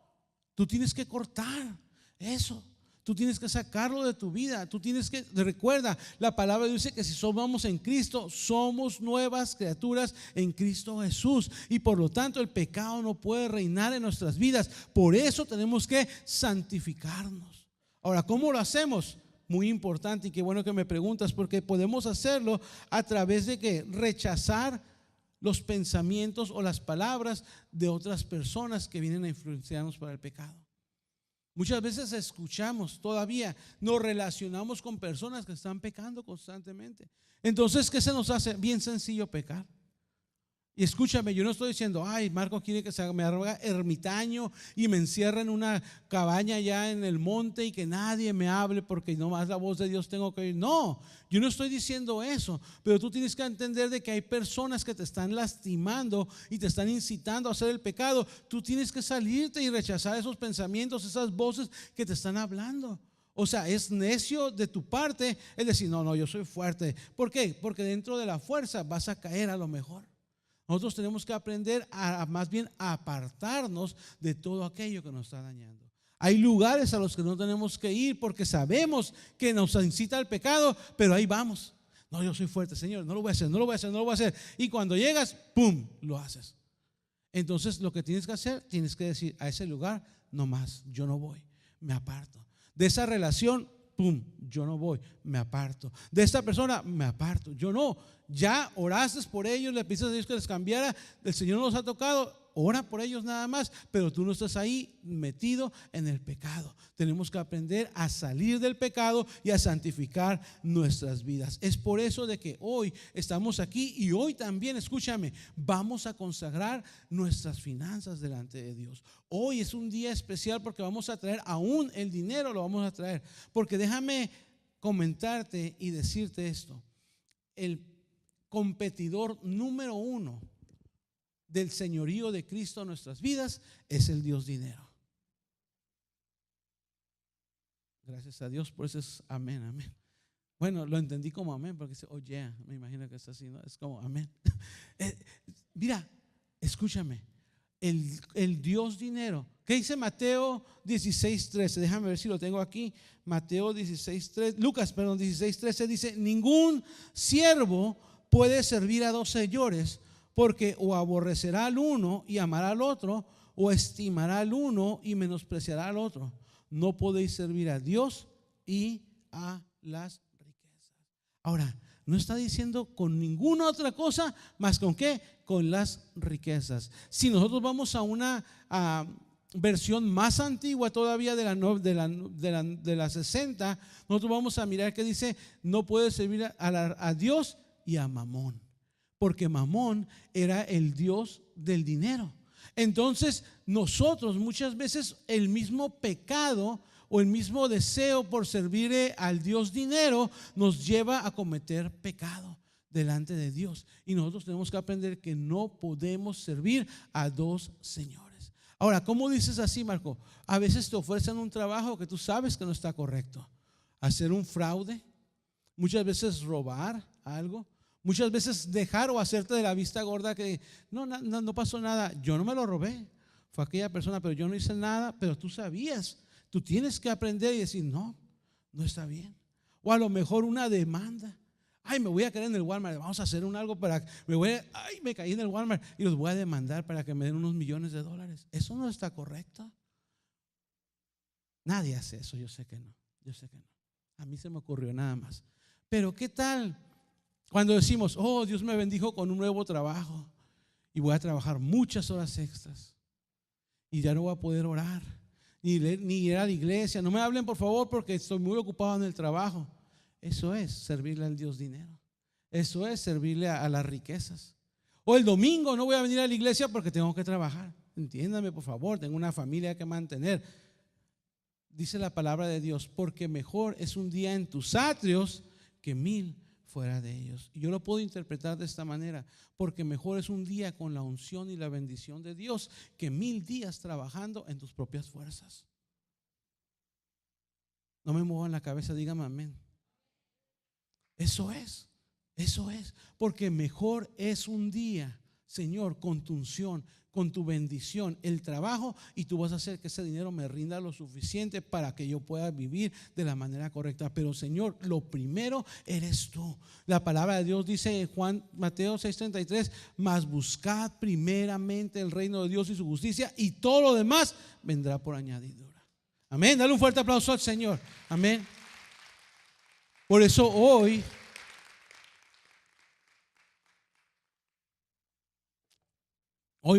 tú tienes que cortar eso. Tú tienes que sacarlo de tu vida. Tú tienes que, recuerda, la palabra dice que si somos en Cristo, somos nuevas criaturas en Cristo Jesús. Y por lo tanto el pecado no puede reinar en nuestras vidas. Por eso tenemos que santificarnos. Ahora, ¿cómo lo hacemos? Muy importante, y qué bueno que me preguntas, porque podemos hacerlo a través de que rechazar los pensamientos o las palabras de otras personas que vienen a influenciarnos para el pecado. Muchas veces escuchamos, todavía nos relacionamos con personas que están pecando constantemente. Entonces, ¿qué se nos hace? Bien sencillo pecar. Y escúchame, yo no estoy diciendo, ay, Marco quiere que me haga ermitaño y me encierre en una cabaña allá en el monte y que nadie me hable porque nomás la voz de Dios tengo que oír. No, yo no estoy diciendo eso, pero tú tienes que entender de que hay personas que te están lastimando y te están incitando a hacer el pecado. Tú tienes que salirte y rechazar esos pensamientos, esas voces que te están hablando. O sea, es necio de tu parte el decir, no, yo soy fuerte. ¿Por qué? Porque dentro de la fuerza vas a caer a lo mejor. Nosotros tenemos que aprender a más bien a apartarnos de todo aquello que nos está dañando. Hay lugares a los que no tenemos que ir porque sabemos que nos incita al pecado, pero ahí vamos. No, yo soy fuerte, Señor, no lo voy a hacer, no lo voy a hacer, no lo voy a hacer. Y cuando llegas, ¡pum!, lo haces. Entonces lo que tienes que hacer, tienes que decir, a ese lugar no más, yo no voy, me aparto. De esa relación, ¡pum!, yo no voy, me aparto. De esta persona, me aparto, yo no. Ya oraste por ellos, le pediste a Dios que les cambiara, el Señor no los ha tocado, ora por ellos nada más, pero tú no estás ahí metido en el pecado. Tenemos que aprender a salir del pecado y a santificar nuestras vidas. Es por eso de que hoy estamos aquí y hoy también, escúchame, vamos a consagrar nuestras finanzas delante de Dios. Hoy es un día especial porque vamos a traer aún el dinero, lo vamos a traer. Porque déjame comentarte y decirte esto. El competidor número uno del señorío de Cristo en nuestras vidas es el Dios dinero. Gracias a Dios por eso es amén, amén. Bueno, lo entendí como amén porque dice, oh yeah, me imagino que es así, ¿no? Es como amén. Mira, escúchame, el Dios dinero. ¿Qué dice Mateo 16:13? Déjame ver si lo tengo aquí. Mateo 16:13, Lucas, perdón, 16:13 dice, ningún siervo puede servir a dos señores, porque o aborrecerá al uno y amará al otro, o estimará al uno y menospreciará al otro. No podéis servir a Dios y a las riquezas. Ahora, no está diciendo con ninguna otra cosa más con qué, con las riquezas. Si nosotros vamos a una versión más antigua todavía de la 60, nosotros vamos a mirar que dice, no puedes servir a Dios y a Mamón, porque Mamón era el dios del dinero. Entonces nosotros muchas veces el mismo pecado o el mismo deseo por servir al Dios dinero nos lleva a cometer pecado delante de Dios, y nosotros tenemos que aprender que no podemos servir a dos señores. Ahora, ¿cómo dices así, Marco? A veces te ofrecen un trabajo que tú sabes que no está correcto, hacer un fraude, muchas veces robar algo, muchas veces dejar o hacerte de la vista gorda que no pasó nada, yo no me lo robé, fue aquella persona, pero yo no hice nada, pero tú sabías. Tú tienes que aprender y decir, no está bien. O a lo mejor una demanda. Ay, me voy a caer en el Walmart, vamos a hacer algo para, me caí en el Walmart y los voy a demandar para que me den unos millones de dólares. Eso no está correcto. Nadie hace eso, yo sé que no. A mí se me ocurrió nada más. Pero ¿qué tal cuando decimos, oh, Dios me bendijo con un nuevo trabajo y voy a trabajar muchas horas extras y ya no voy a poder orar ni ir a la iglesia? No me hablen, por favor, porque estoy muy ocupado en el trabajo. Eso es servirle al Dios dinero. Eso es servirle a las riquezas. O el domingo no voy a venir a la iglesia porque tengo que trabajar. Entiéndame, por favor, tengo una familia que mantener. Dice la palabra de Dios, porque mejor es un día en tus atrios que 1000 fuera de ellos. Y yo lo puedo interpretar de esta manera, porque mejor es un día con la unción y la bendición de Dios que 1000 días trabajando en tus propias fuerzas. No me muevan la cabeza, dígame amén. Eso es, porque mejor es un día Señor, con tu unción, con tu bendición, el trabajo, y tú vas a hacer que ese dinero me rinda lo suficiente para que yo pueda vivir de la manera correcta. Pero Señor, lo primero eres tú. La palabra de Dios dice en Mateo 6:33, mas buscad primeramente el reino de Dios y su justicia, y todo lo demás vendrá por añadidura. Amén. Dale un fuerte aplauso al Señor. Amén. Por eso hoy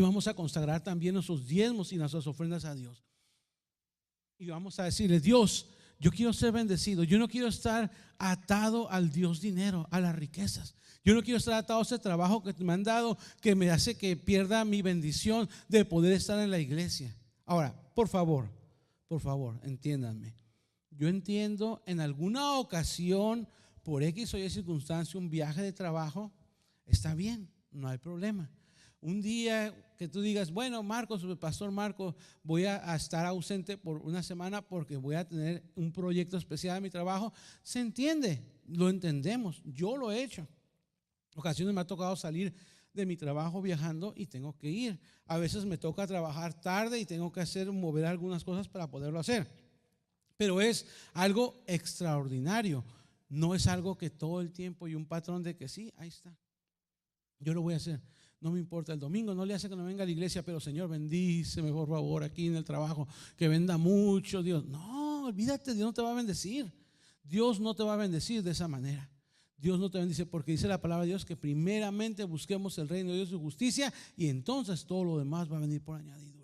vamos a consagrar también nuestros diezmos y nuestras ofrendas a Dios. Y vamos a decirle: Dios, yo quiero ser bendecido. Yo no quiero estar atado al Dios dinero, a las riquezas. Yo no quiero estar atado a ese trabajo que me han dado, que me hace que pierda mi bendición de poder estar en la iglesia. Ahora, por favor, entiéndanme. Yo entiendo en alguna ocasión, por X o Y circunstancia, un viaje de trabajo, está bien, no hay problema. Un día que tú digas: bueno, Marcos, pastor Marcos, voy a estar ausente por una semana porque voy a tener un proyecto especial en mi trabajo. Se entiende, lo entendemos. Yo lo he hecho. Ocasiones me ha tocado salir de mi trabajo viajando y tengo que ir. A veces me toca trabajar tarde y tengo que mover algunas cosas para poderlo hacer. Pero es algo extraordinario. No es algo que todo el tiempo y un patrón de que sí, ahí está, yo lo voy a hacer. No me importa el domingo, no le hace que no venga a la iglesia, pero Señor, bendíceme por favor aquí en el trabajo, que venda mucho, Dios. No, olvídate, Dios no te va a bendecir. Dios no te va a bendecir de esa manera. Dios no te bendice, porque dice la palabra de Dios que primeramente busquemos el reino de Dios y su justicia, y entonces todo lo demás va a venir por añadidura.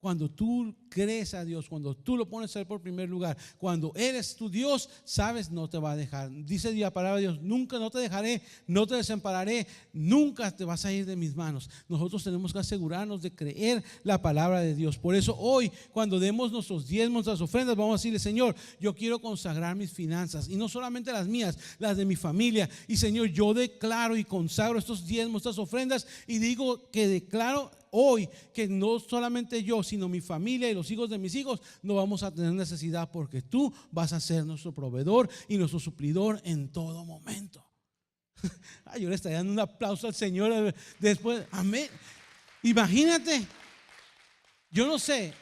Cuando tú crees a Dios, cuando tú lo pones a Él por primer lugar, cuando eres tu Dios, sabes, no te va a dejar. Dice la palabra de Dios: nunca, no te dejaré, no te desampararé, nunca te vas a ir de mis manos. Nosotros tenemos que asegurarnos de creer la palabra de Dios. Por eso hoy, cuando demos nuestros diezmos, nuestras ofrendas, vamos a decirle: Señor, yo quiero consagrar mis finanzas, y no solamente las mías, las de mi familia. Y Señor, yo declaro y consagro estos diezmos, estas ofrendas, y digo que declaro hoy que no solamente yo, sino mi familia y los hijos de mis hijos no vamos a tener necesidad, porque tú vas a ser nuestro proveedor y nuestro suplidor en todo momento. Ay, yo le estaría dando un aplauso al Señor después. Amén. Imagínate, yo no sé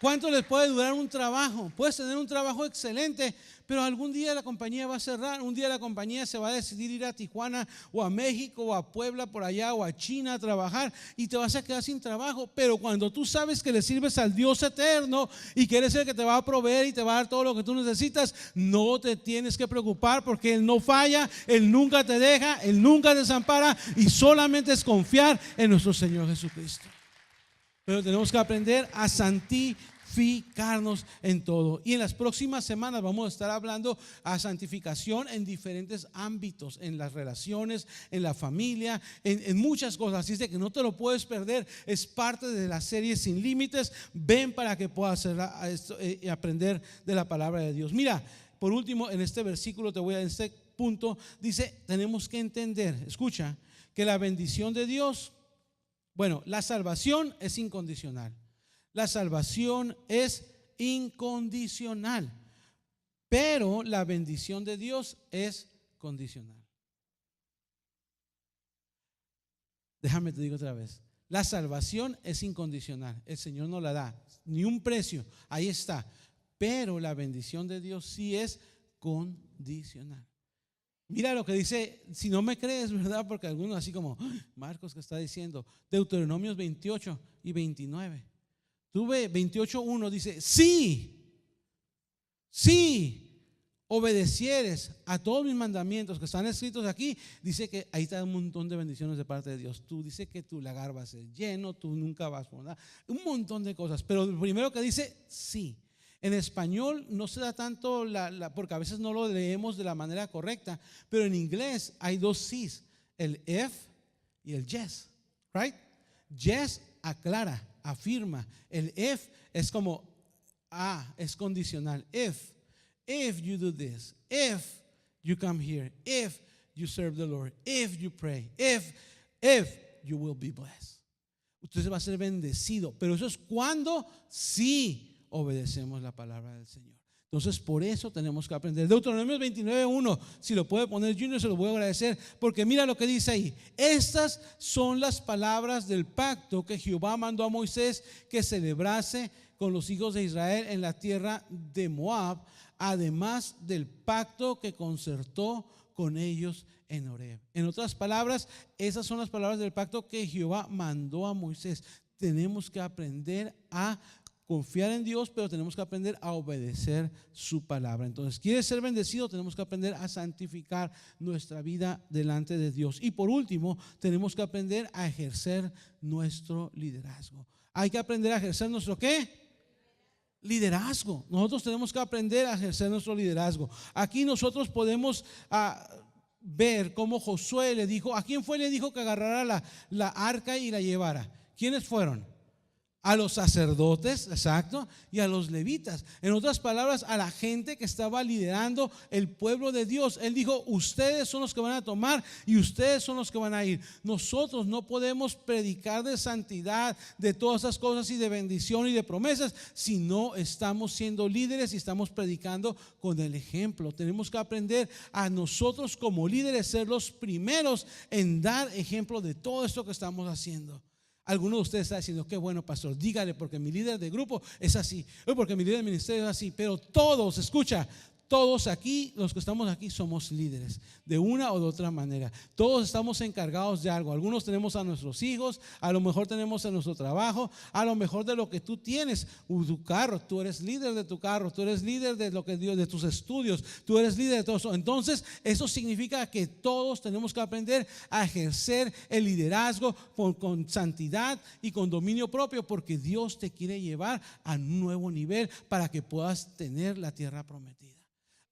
cuánto les puede durar un trabajo. Puedes tener un trabajo excelente, pero algún día la compañía va a cerrar. Un día la compañía se va a decidir ir a Tijuana o a México o a Puebla por allá o a China a trabajar, y te vas a quedar sin trabajo. Pero cuando tú sabes que le sirves al Dios eterno y que eres el que te va a proveer y te va a dar todo lo que tú necesitas, no te tienes que preocupar, porque Él no falla, Él nunca te deja, Él nunca te desampara, y solamente es confiar en nuestro Señor Jesucristo. Pero tenemos que aprender a santificarnos en todo. Y en las próximas semanas vamos a estar hablando a santificación en diferentes ámbitos, en las relaciones, en la familia, en muchas cosas. Así es de que no te lo puedes perder. Es parte de la serie Sin Límites. Ven para que puedas aprender de la palabra de Dios. Mira, por último, en este versículo en este punto dice: tenemos que entender, escucha, que la bendición de Dios, bueno, la salvación es incondicional. La salvación es incondicional, pero la bendición de Dios es condicional. Déjame te digo otra vez: la salvación es incondicional. El Señor no la da, ni un precio, ahí está. Pero la bendición de Dios sí es condicional. Mira lo que dice, si no me crees, ¿verdad? Porque algunos así como: Marcos, ¿qué está diciendo? Deuteronomios 28 y 29. Tú ves 28:1, dice: si obedecieres a todos mis mandamientos que están escritos aquí, dice que ahí está un montón de bendiciones de parte de Dios. Tú dice que tu lagar va a ser lleno, tú nunca vas a nada, un montón de cosas. Pero lo primero que dice: sí. En español no se da tanto porque a veces no lo leemos de la manera correcta, pero en inglés hay dos sís, el if y el yes, right? Yes aclara, afirma. El if es como es condicional. If you do this, if you come here, if you serve the Lord, if you pray, if you will be blessed. Usted va a ser bendecido, pero eso es cuando sí obedecemos la palabra del Señor. Entonces, por eso tenemos que aprender. Deuteronomio 29:1, si lo puede poner Junior, se lo voy a agradecer, porque mira lo que dice ahí. Estas son las palabras del pacto que Jehová mandó a Moisés que celebrase con los hijos de Israel en la tierra de Moab, además del pacto que concertó con ellos en Horeb. En otras palabras, esas son las palabras del pacto que Jehová mandó a Moisés. Tenemos que aprender a confiar en Dios, pero tenemos que aprender a obedecer su palabra. Entonces, ¿quieres ser bendecido? Tenemos que aprender a santificar nuestra vida delante de Dios. Y por último, tenemos que aprender a ejercer nuestro liderazgo. Hay que aprender a ejercer nuestro ¿qué? Liderazgo. Nosotros tenemos que aprender a ejercer nuestro liderazgo. Aquí nosotros podemos ver cómo Josué le dijo, ¿a quién fue? Le dijo que agarrara la arca y la llevara. ¿Quiénes fueron? A los sacerdotes, exacto, y a los levitas. En otras palabras, a la gente que estaba liderando el pueblo de Dios. Él dijo, ustedes son los que van a tomar y ustedes son los que van a ir. Nosotros no podemos predicar de santidad, de todas esas cosas y de bendición y de promesas, si no estamos siendo líderes y estamos predicando con el ejemplo. Tenemos que aprender a nosotros como líderes ser los primeros en dar ejemplo de todo esto que estamos haciendo. Alguno de ustedes está diciendo, qué bueno, pastor, dígale, porque mi líder de grupo es así, o porque mi líder de ministerio es así. Pero todos, escucha, todos aquí, los que estamos aquí, somos líderes de una o de otra manera. Todos estamos encargados de algo. Algunos tenemos a nuestros hijos, a lo mejor tenemos a nuestro trabajo, a lo mejor de lo que tú tienes, tu carro. Tú eres líder de tu carro, tú eres líder de lo que Dios, de tus estudios, tú eres líder de todo eso. Entonces, eso significa que todos tenemos que aprender a ejercer el liderazgo con santidad y con dominio propio, porque Dios te quiere llevar a un nuevo nivel para que puedas tener la tierra prometida.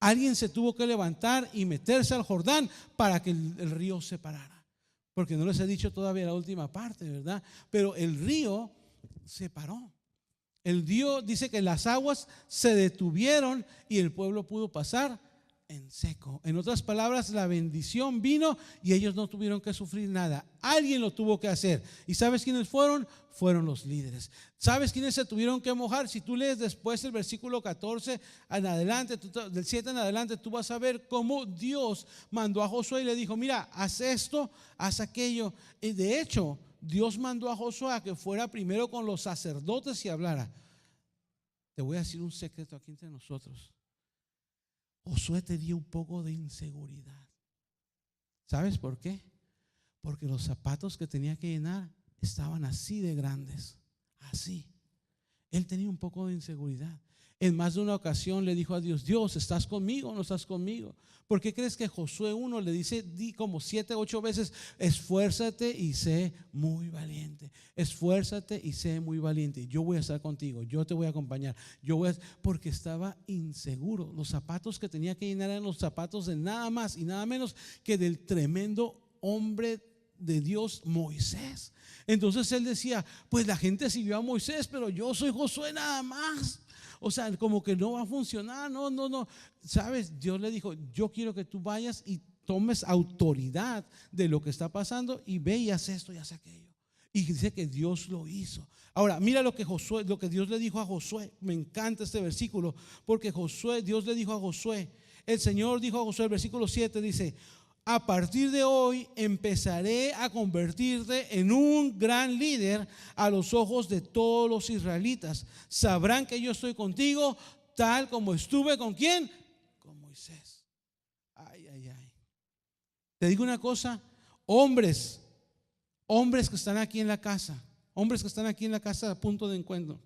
Alguien se tuvo que levantar y meterse al Jordán para que el río se parara. Porque no les he dicho todavía la última parte, ¿verdad? Pero el río se paró. El río dice que las aguas se detuvieron y el pueblo pudo pasar en seco. En otras palabras, la bendición vino y ellos no tuvieron que sufrir nada. Alguien lo tuvo que hacer. ¿Y sabes quiénes fueron? Fueron los líderes. ¿Sabes quiénes se tuvieron que mojar? Si tú lees después el versículo 14 en adelante, del 7 en adelante, tú vas a ver cómo Dios mandó a Josué y le dijo, mira, haz esto, haz aquello. Y de hecho, Dios mandó a Josué a que fuera primero con los sacerdotes y hablara. Te voy a decir un secreto aquí entre nosotros. Josué tenía un poco de inseguridad. ¿Sabes por qué? Porque los zapatos que tenía que llenar estaban así de grandes, así. Él tenía un poco de inseguridad. En más de una ocasión le dijo a Dios, Dios, ¿estás conmigo o no estás conmigo? ¿Por qué crees que Josué 1 le dice como 7, 8 veces, esfuérzate y sé muy valiente? Esfuérzate y sé muy valiente. Yo voy a estar contigo, yo te voy a acompañar. Porque estaba inseguro. Los zapatos que tenía que llenar eran los zapatos de nada más y nada menos que del tremendo hombre de Dios, Moisés. Entonces él decía, pues la gente siguió a Moisés, pero yo soy Josué nada más. O sea, como que no va a funcionar, no. ¿Sabes? Dios le dijo, yo quiero que tú vayas y tomes autoridad de lo que está pasando y ve y haz esto y haz aquello. Y dice que Dios lo hizo. Ahora, mira lo que Dios le dijo a Josué. Me encanta este versículo, porque Dios le dijo a Josué, el Señor dijo a Josué, el versículo 7 dice, a partir de hoy empezaré a convertirte en un gran líder a los ojos de todos los israelitas. Sabrán que yo estoy contigo, tal como estuve con ¿quién? Con Moisés. Ay. Te digo una cosa, hombres que están aquí en la casa, a punto de encuentro,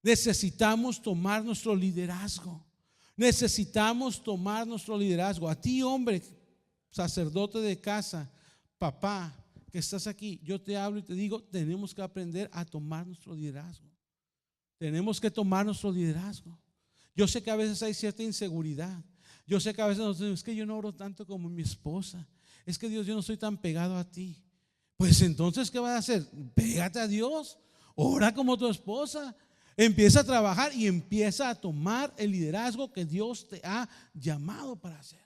necesitamos tomar nuestro liderazgo. Necesitamos tomar nuestro liderazgo. A ti, hombre, sacerdote de casa, papá, que estás aquí, yo te hablo y te digo, tenemos que aprender a tomar nuestro liderazgo. Tenemos que tomar nuestro liderazgo. Yo sé que a veces hay cierta inseguridad. Yo sé que a veces nos dicen, es que yo no oro tanto como mi esposa. Es que Dios, yo no soy tan pegado a ti. Pues entonces, ¿qué vas a hacer? Pégate a Dios, ora como tu esposa. Empieza a trabajar y empieza a tomar el liderazgo que Dios te ha llamado para hacer.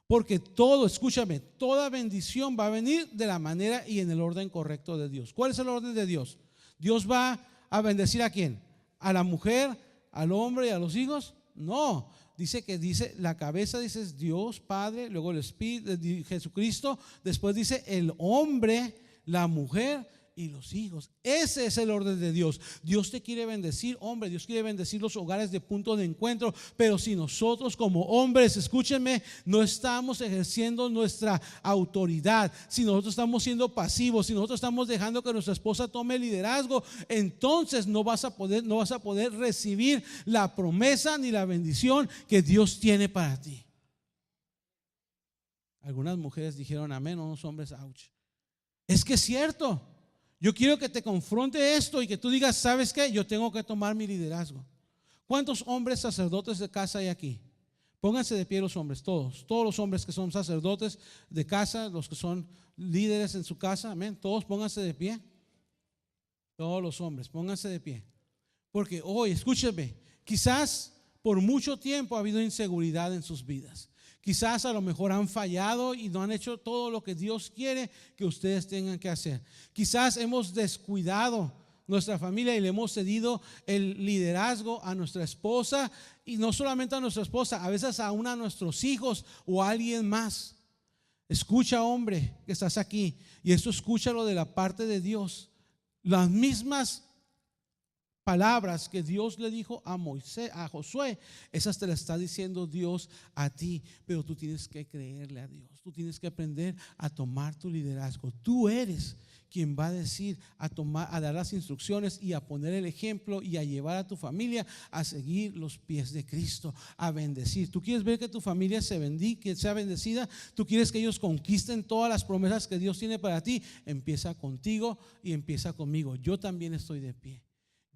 Porque escúchame, toda bendición va a venir de la manera y en el orden correcto de Dios. ¿Cuál es el orden de Dios? ¿Dios va a bendecir a quién? ¿A la mujer, al hombre y a los hijos? No, dice la cabeza, dice es Dios Padre, luego el Espíritu, Jesucristo, después dice el hombre, la mujer y los hijos. Ese es el orden de Dios. Dios te quiere bendecir, hombre. Dios quiere bendecir los hogares de punto de encuentro. Pero si nosotros como hombres, escúchenme, no estamos ejerciendo nuestra autoridad, si nosotros estamos siendo pasivos, si nosotros estamos dejando que nuestra esposa tome el liderazgo, entonces no vas a poder recibir la promesa ni la bendición que Dios tiene para ti. Algunas mujeres dijeron amén, unos hombres ouch. Es que es cierto. Yo quiero que te confronte esto y que tú digas, ¿sabes qué? Yo tengo que tomar mi liderazgo. ¿Cuántos hombres sacerdotes de casa hay aquí? Pónganse de pie los hombres, todos los hombres que son sacerdotes de casa, los que son líderes en su casa, amén. Todos pónganse de pie. Todos los hombres, pónganse de pie. Porque hoy, escúchenme, quizás por mucho tiempo ha habido inseguridad en sus vidas. Quizás a lo mejor han fallado y no han hecho todo lo que Dios quiere que ustedes tengan que hacer. Quizás hemos descuidado nuestra familia y le hemos cedido el liderazgo a nuestra esposa, y no solamente a nuestra esposa, a veces aún a nuestros hijos o a alguien más. Escucha, hombre, que estás aquí, y esto escúchalo de la parte de Dios. Las mismas palabras que Dios le dijo a Moisés, a Josué, esas te las está diciendo Dios a ti, pero tú tienes que creerle a Dios. Tú tienes que aprender a tomar tu liderazgo. Tú eres quien va a decir, a dar las instrucciones y a poner el ejemplo y a llevar a tu familia a seguir los pies de Cristo, a bendecir. Tú quieres ver que tu familia que sea bendecida. Tú quieres que ellos conquisten todas las promesas que Dios tiene para ti. Empieza contigo y empieza conmigo. Yo también estoy de pie.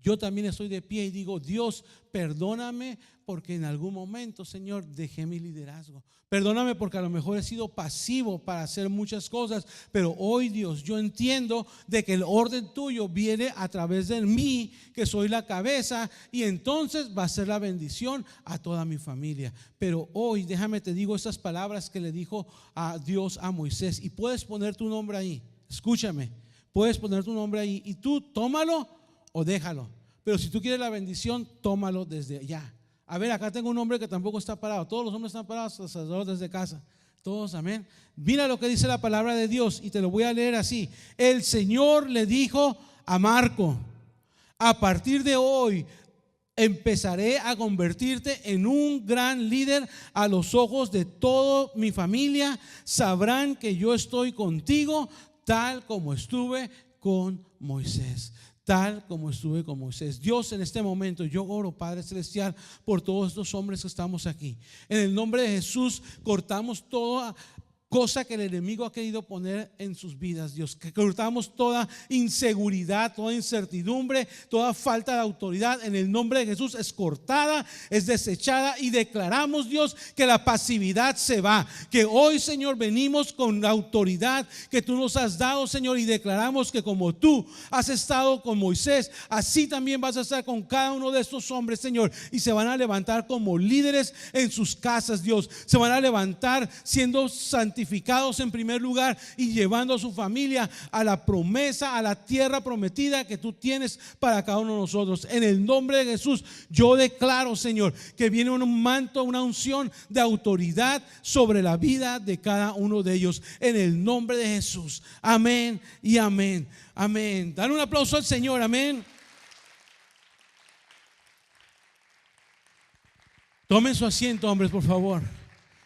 Yo también estoy de pie y digo, Dios, perdóname porque en algún momento, Señor, dejé mi liderazgo. Perdóname porque a lo mejor he sido pasivo para hacer muchas cosas, pero hoy, Dios, yo entiendo de que el orden tuyo viene a través de mí, que soy la cabeza, y entonces va a ser la bendición a toda mi familia. Pero hoy, déjame te digo estas palabras que le dijo a Dios a Moisés, y puedes poner tu nombre ahí. Escúchame, puedes poner tu nombre ahí y tú tómalo o déjalo. Pero si tú quieres la bendición, tómalo desde allá. A ver, acá tengo un hombre que tampoco está parado. Todos los hombres están parados, sacerdotes de casa. Todos, amén. Mira lo que dice la palabra de Dios y te lo voy a leer así. El Señor le dijo a Marco: a partir de hoy empezaré a convertirte en un gran líder a los ojos de toda mi familia. Sabrán que yo estoy contigo, tal como estuve con Moisés. Tal como estuve con Moisés. Dios, en este momento yo oro, Padre Celestial, por todos estos hombres que estamos aquí. En el nombre de Jesús cortamos toda cosa que el enemigo ha querido poner en sus vidas, Dios. Que cortamos toda inseguridad, toda incertidumbre, toda falta de autoridad. En el nombre de Jesús es cortada, es desechada, y declaramos, Dios, que la pasividad se va. Que hoy, Señor, venimos con la autoridad que tú nos has dado, Señor, y declaramos que como tú has estado con Moisés, así también vas a estar con cada uno de estos hombres, Señor, y se van a levantar como líderes en sus casas, Dios. Se van a levantar siendo santificados en primer lugar y llevando a su familia a la promesa, a la tierra prometida que tú tienes para cada uno de nosotros. En el nombre de Jesús yo declaro, Señor, que viene un manto, una unción de autoridad sobre la vida de cada uno de ellos, en el nombre de Jesús. Amén y amén. Amén. Dale un aplauso al Señor. Amén. Tomen su asiento, hombres, por favor.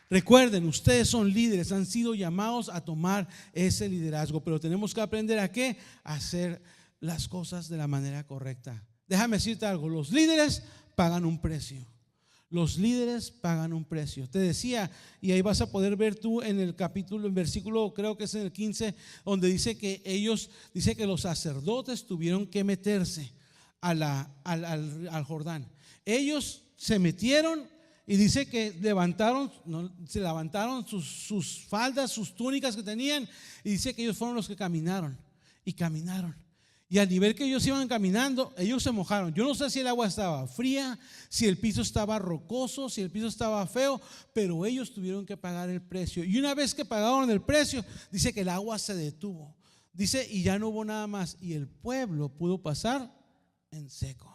Recuerden, ustedes son líderes, han sido llamados a tomar ese liderazgo, pero tenemos que aprender a qué, a hacer las cosas de la manera correcta. Déjame decirte algo, los líderes pagan un precio. Los líderes pagan un precio. Te decía, y ahí vas a poder ver tú en el capítulo, en versículo, creo que es en el 15, donde dice que dice que los sacerdotes tuvieron que meterse al Jordán. Ellos se metieron. Y dice que se levantaron sus faldas, sus túnicas que tenían. Y dice que ellos fueron los que caminaron. Y caminaron. Y al nivel que ellos iban caminando, ellos se mojaron. Yo no sé si el agua estaba fría, si el piso estaba rocoso, si el piso estaba feo, pero ellos tuvieron que pagar el precio. Y una vez que pagaron el precio, dice que el agua se detuvo. Dice, y ya no hubo nada más. Y el pueblo pudo pasar en seco.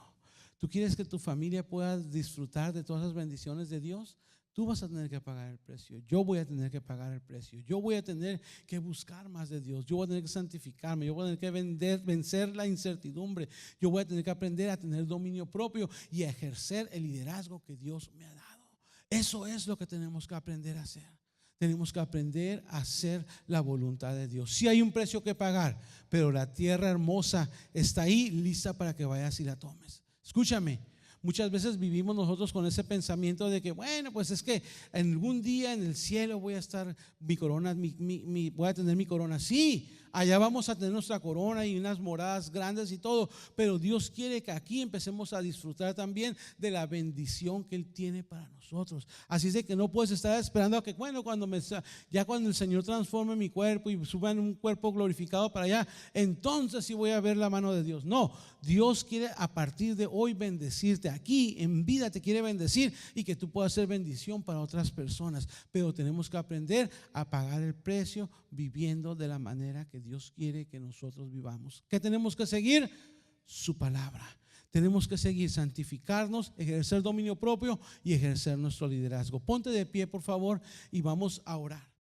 ¿Tú quieres que tu familia pueda disfrutar de todas las bendiciones de Dios? Tú vas a tener que pagar el precio. Yo voy a tener que pagar el precio. Yo voy a tener que buscar más de Dios. Yo voy a tener que santificarme. Yo voy a tener que vencer la incertidumbre. Yo voy a tener que aprender a tener dominio propio y a ejercer el liderazgo que Dios me ha dado. Eso es lo que tenemos que aprender a hacer. Tenemos que aprender a hacer la voluntad de Dios. Sí hay un precio que pagar, pero la tierra hermosa está ahí lista para que vayas y la tomes. Escúchame. Muchas veces vivimos nosotros con ese pensamiento de que, bueno, pues es que en algún día en el cielo voy a estar mi corona, voy a tener mi corona. Sí, allá vamos a tener nuestra corona y unas moradas grandes y todo, pero Dios quiere que aquí empecemos a disfrutar también de la bendición que Él tiene para nosotros. Así es de que no puedes estar esperando a que, bueno, cuando el Señor transforme mi cuerpo y suba en un cuerpo glorificado para allá, entonces sí voy a ver la mano de Dios. No, Dios quiere a partir de hoy bendecirte. Aquí en vida te quiere bendecir y que tú puedas ser bendición para otras personas, pero tenemos que aprender a pagar el precio viviendo de la manera que Dios quiere que nosotros vivamos. ¿Qué tenemos que seguir? Su palabra. Tenemos que seguir, santificarnos, ejercer dominio propio y ejercer nuestro liderazgo. Ponte de pie, por favor, y vamos a orar.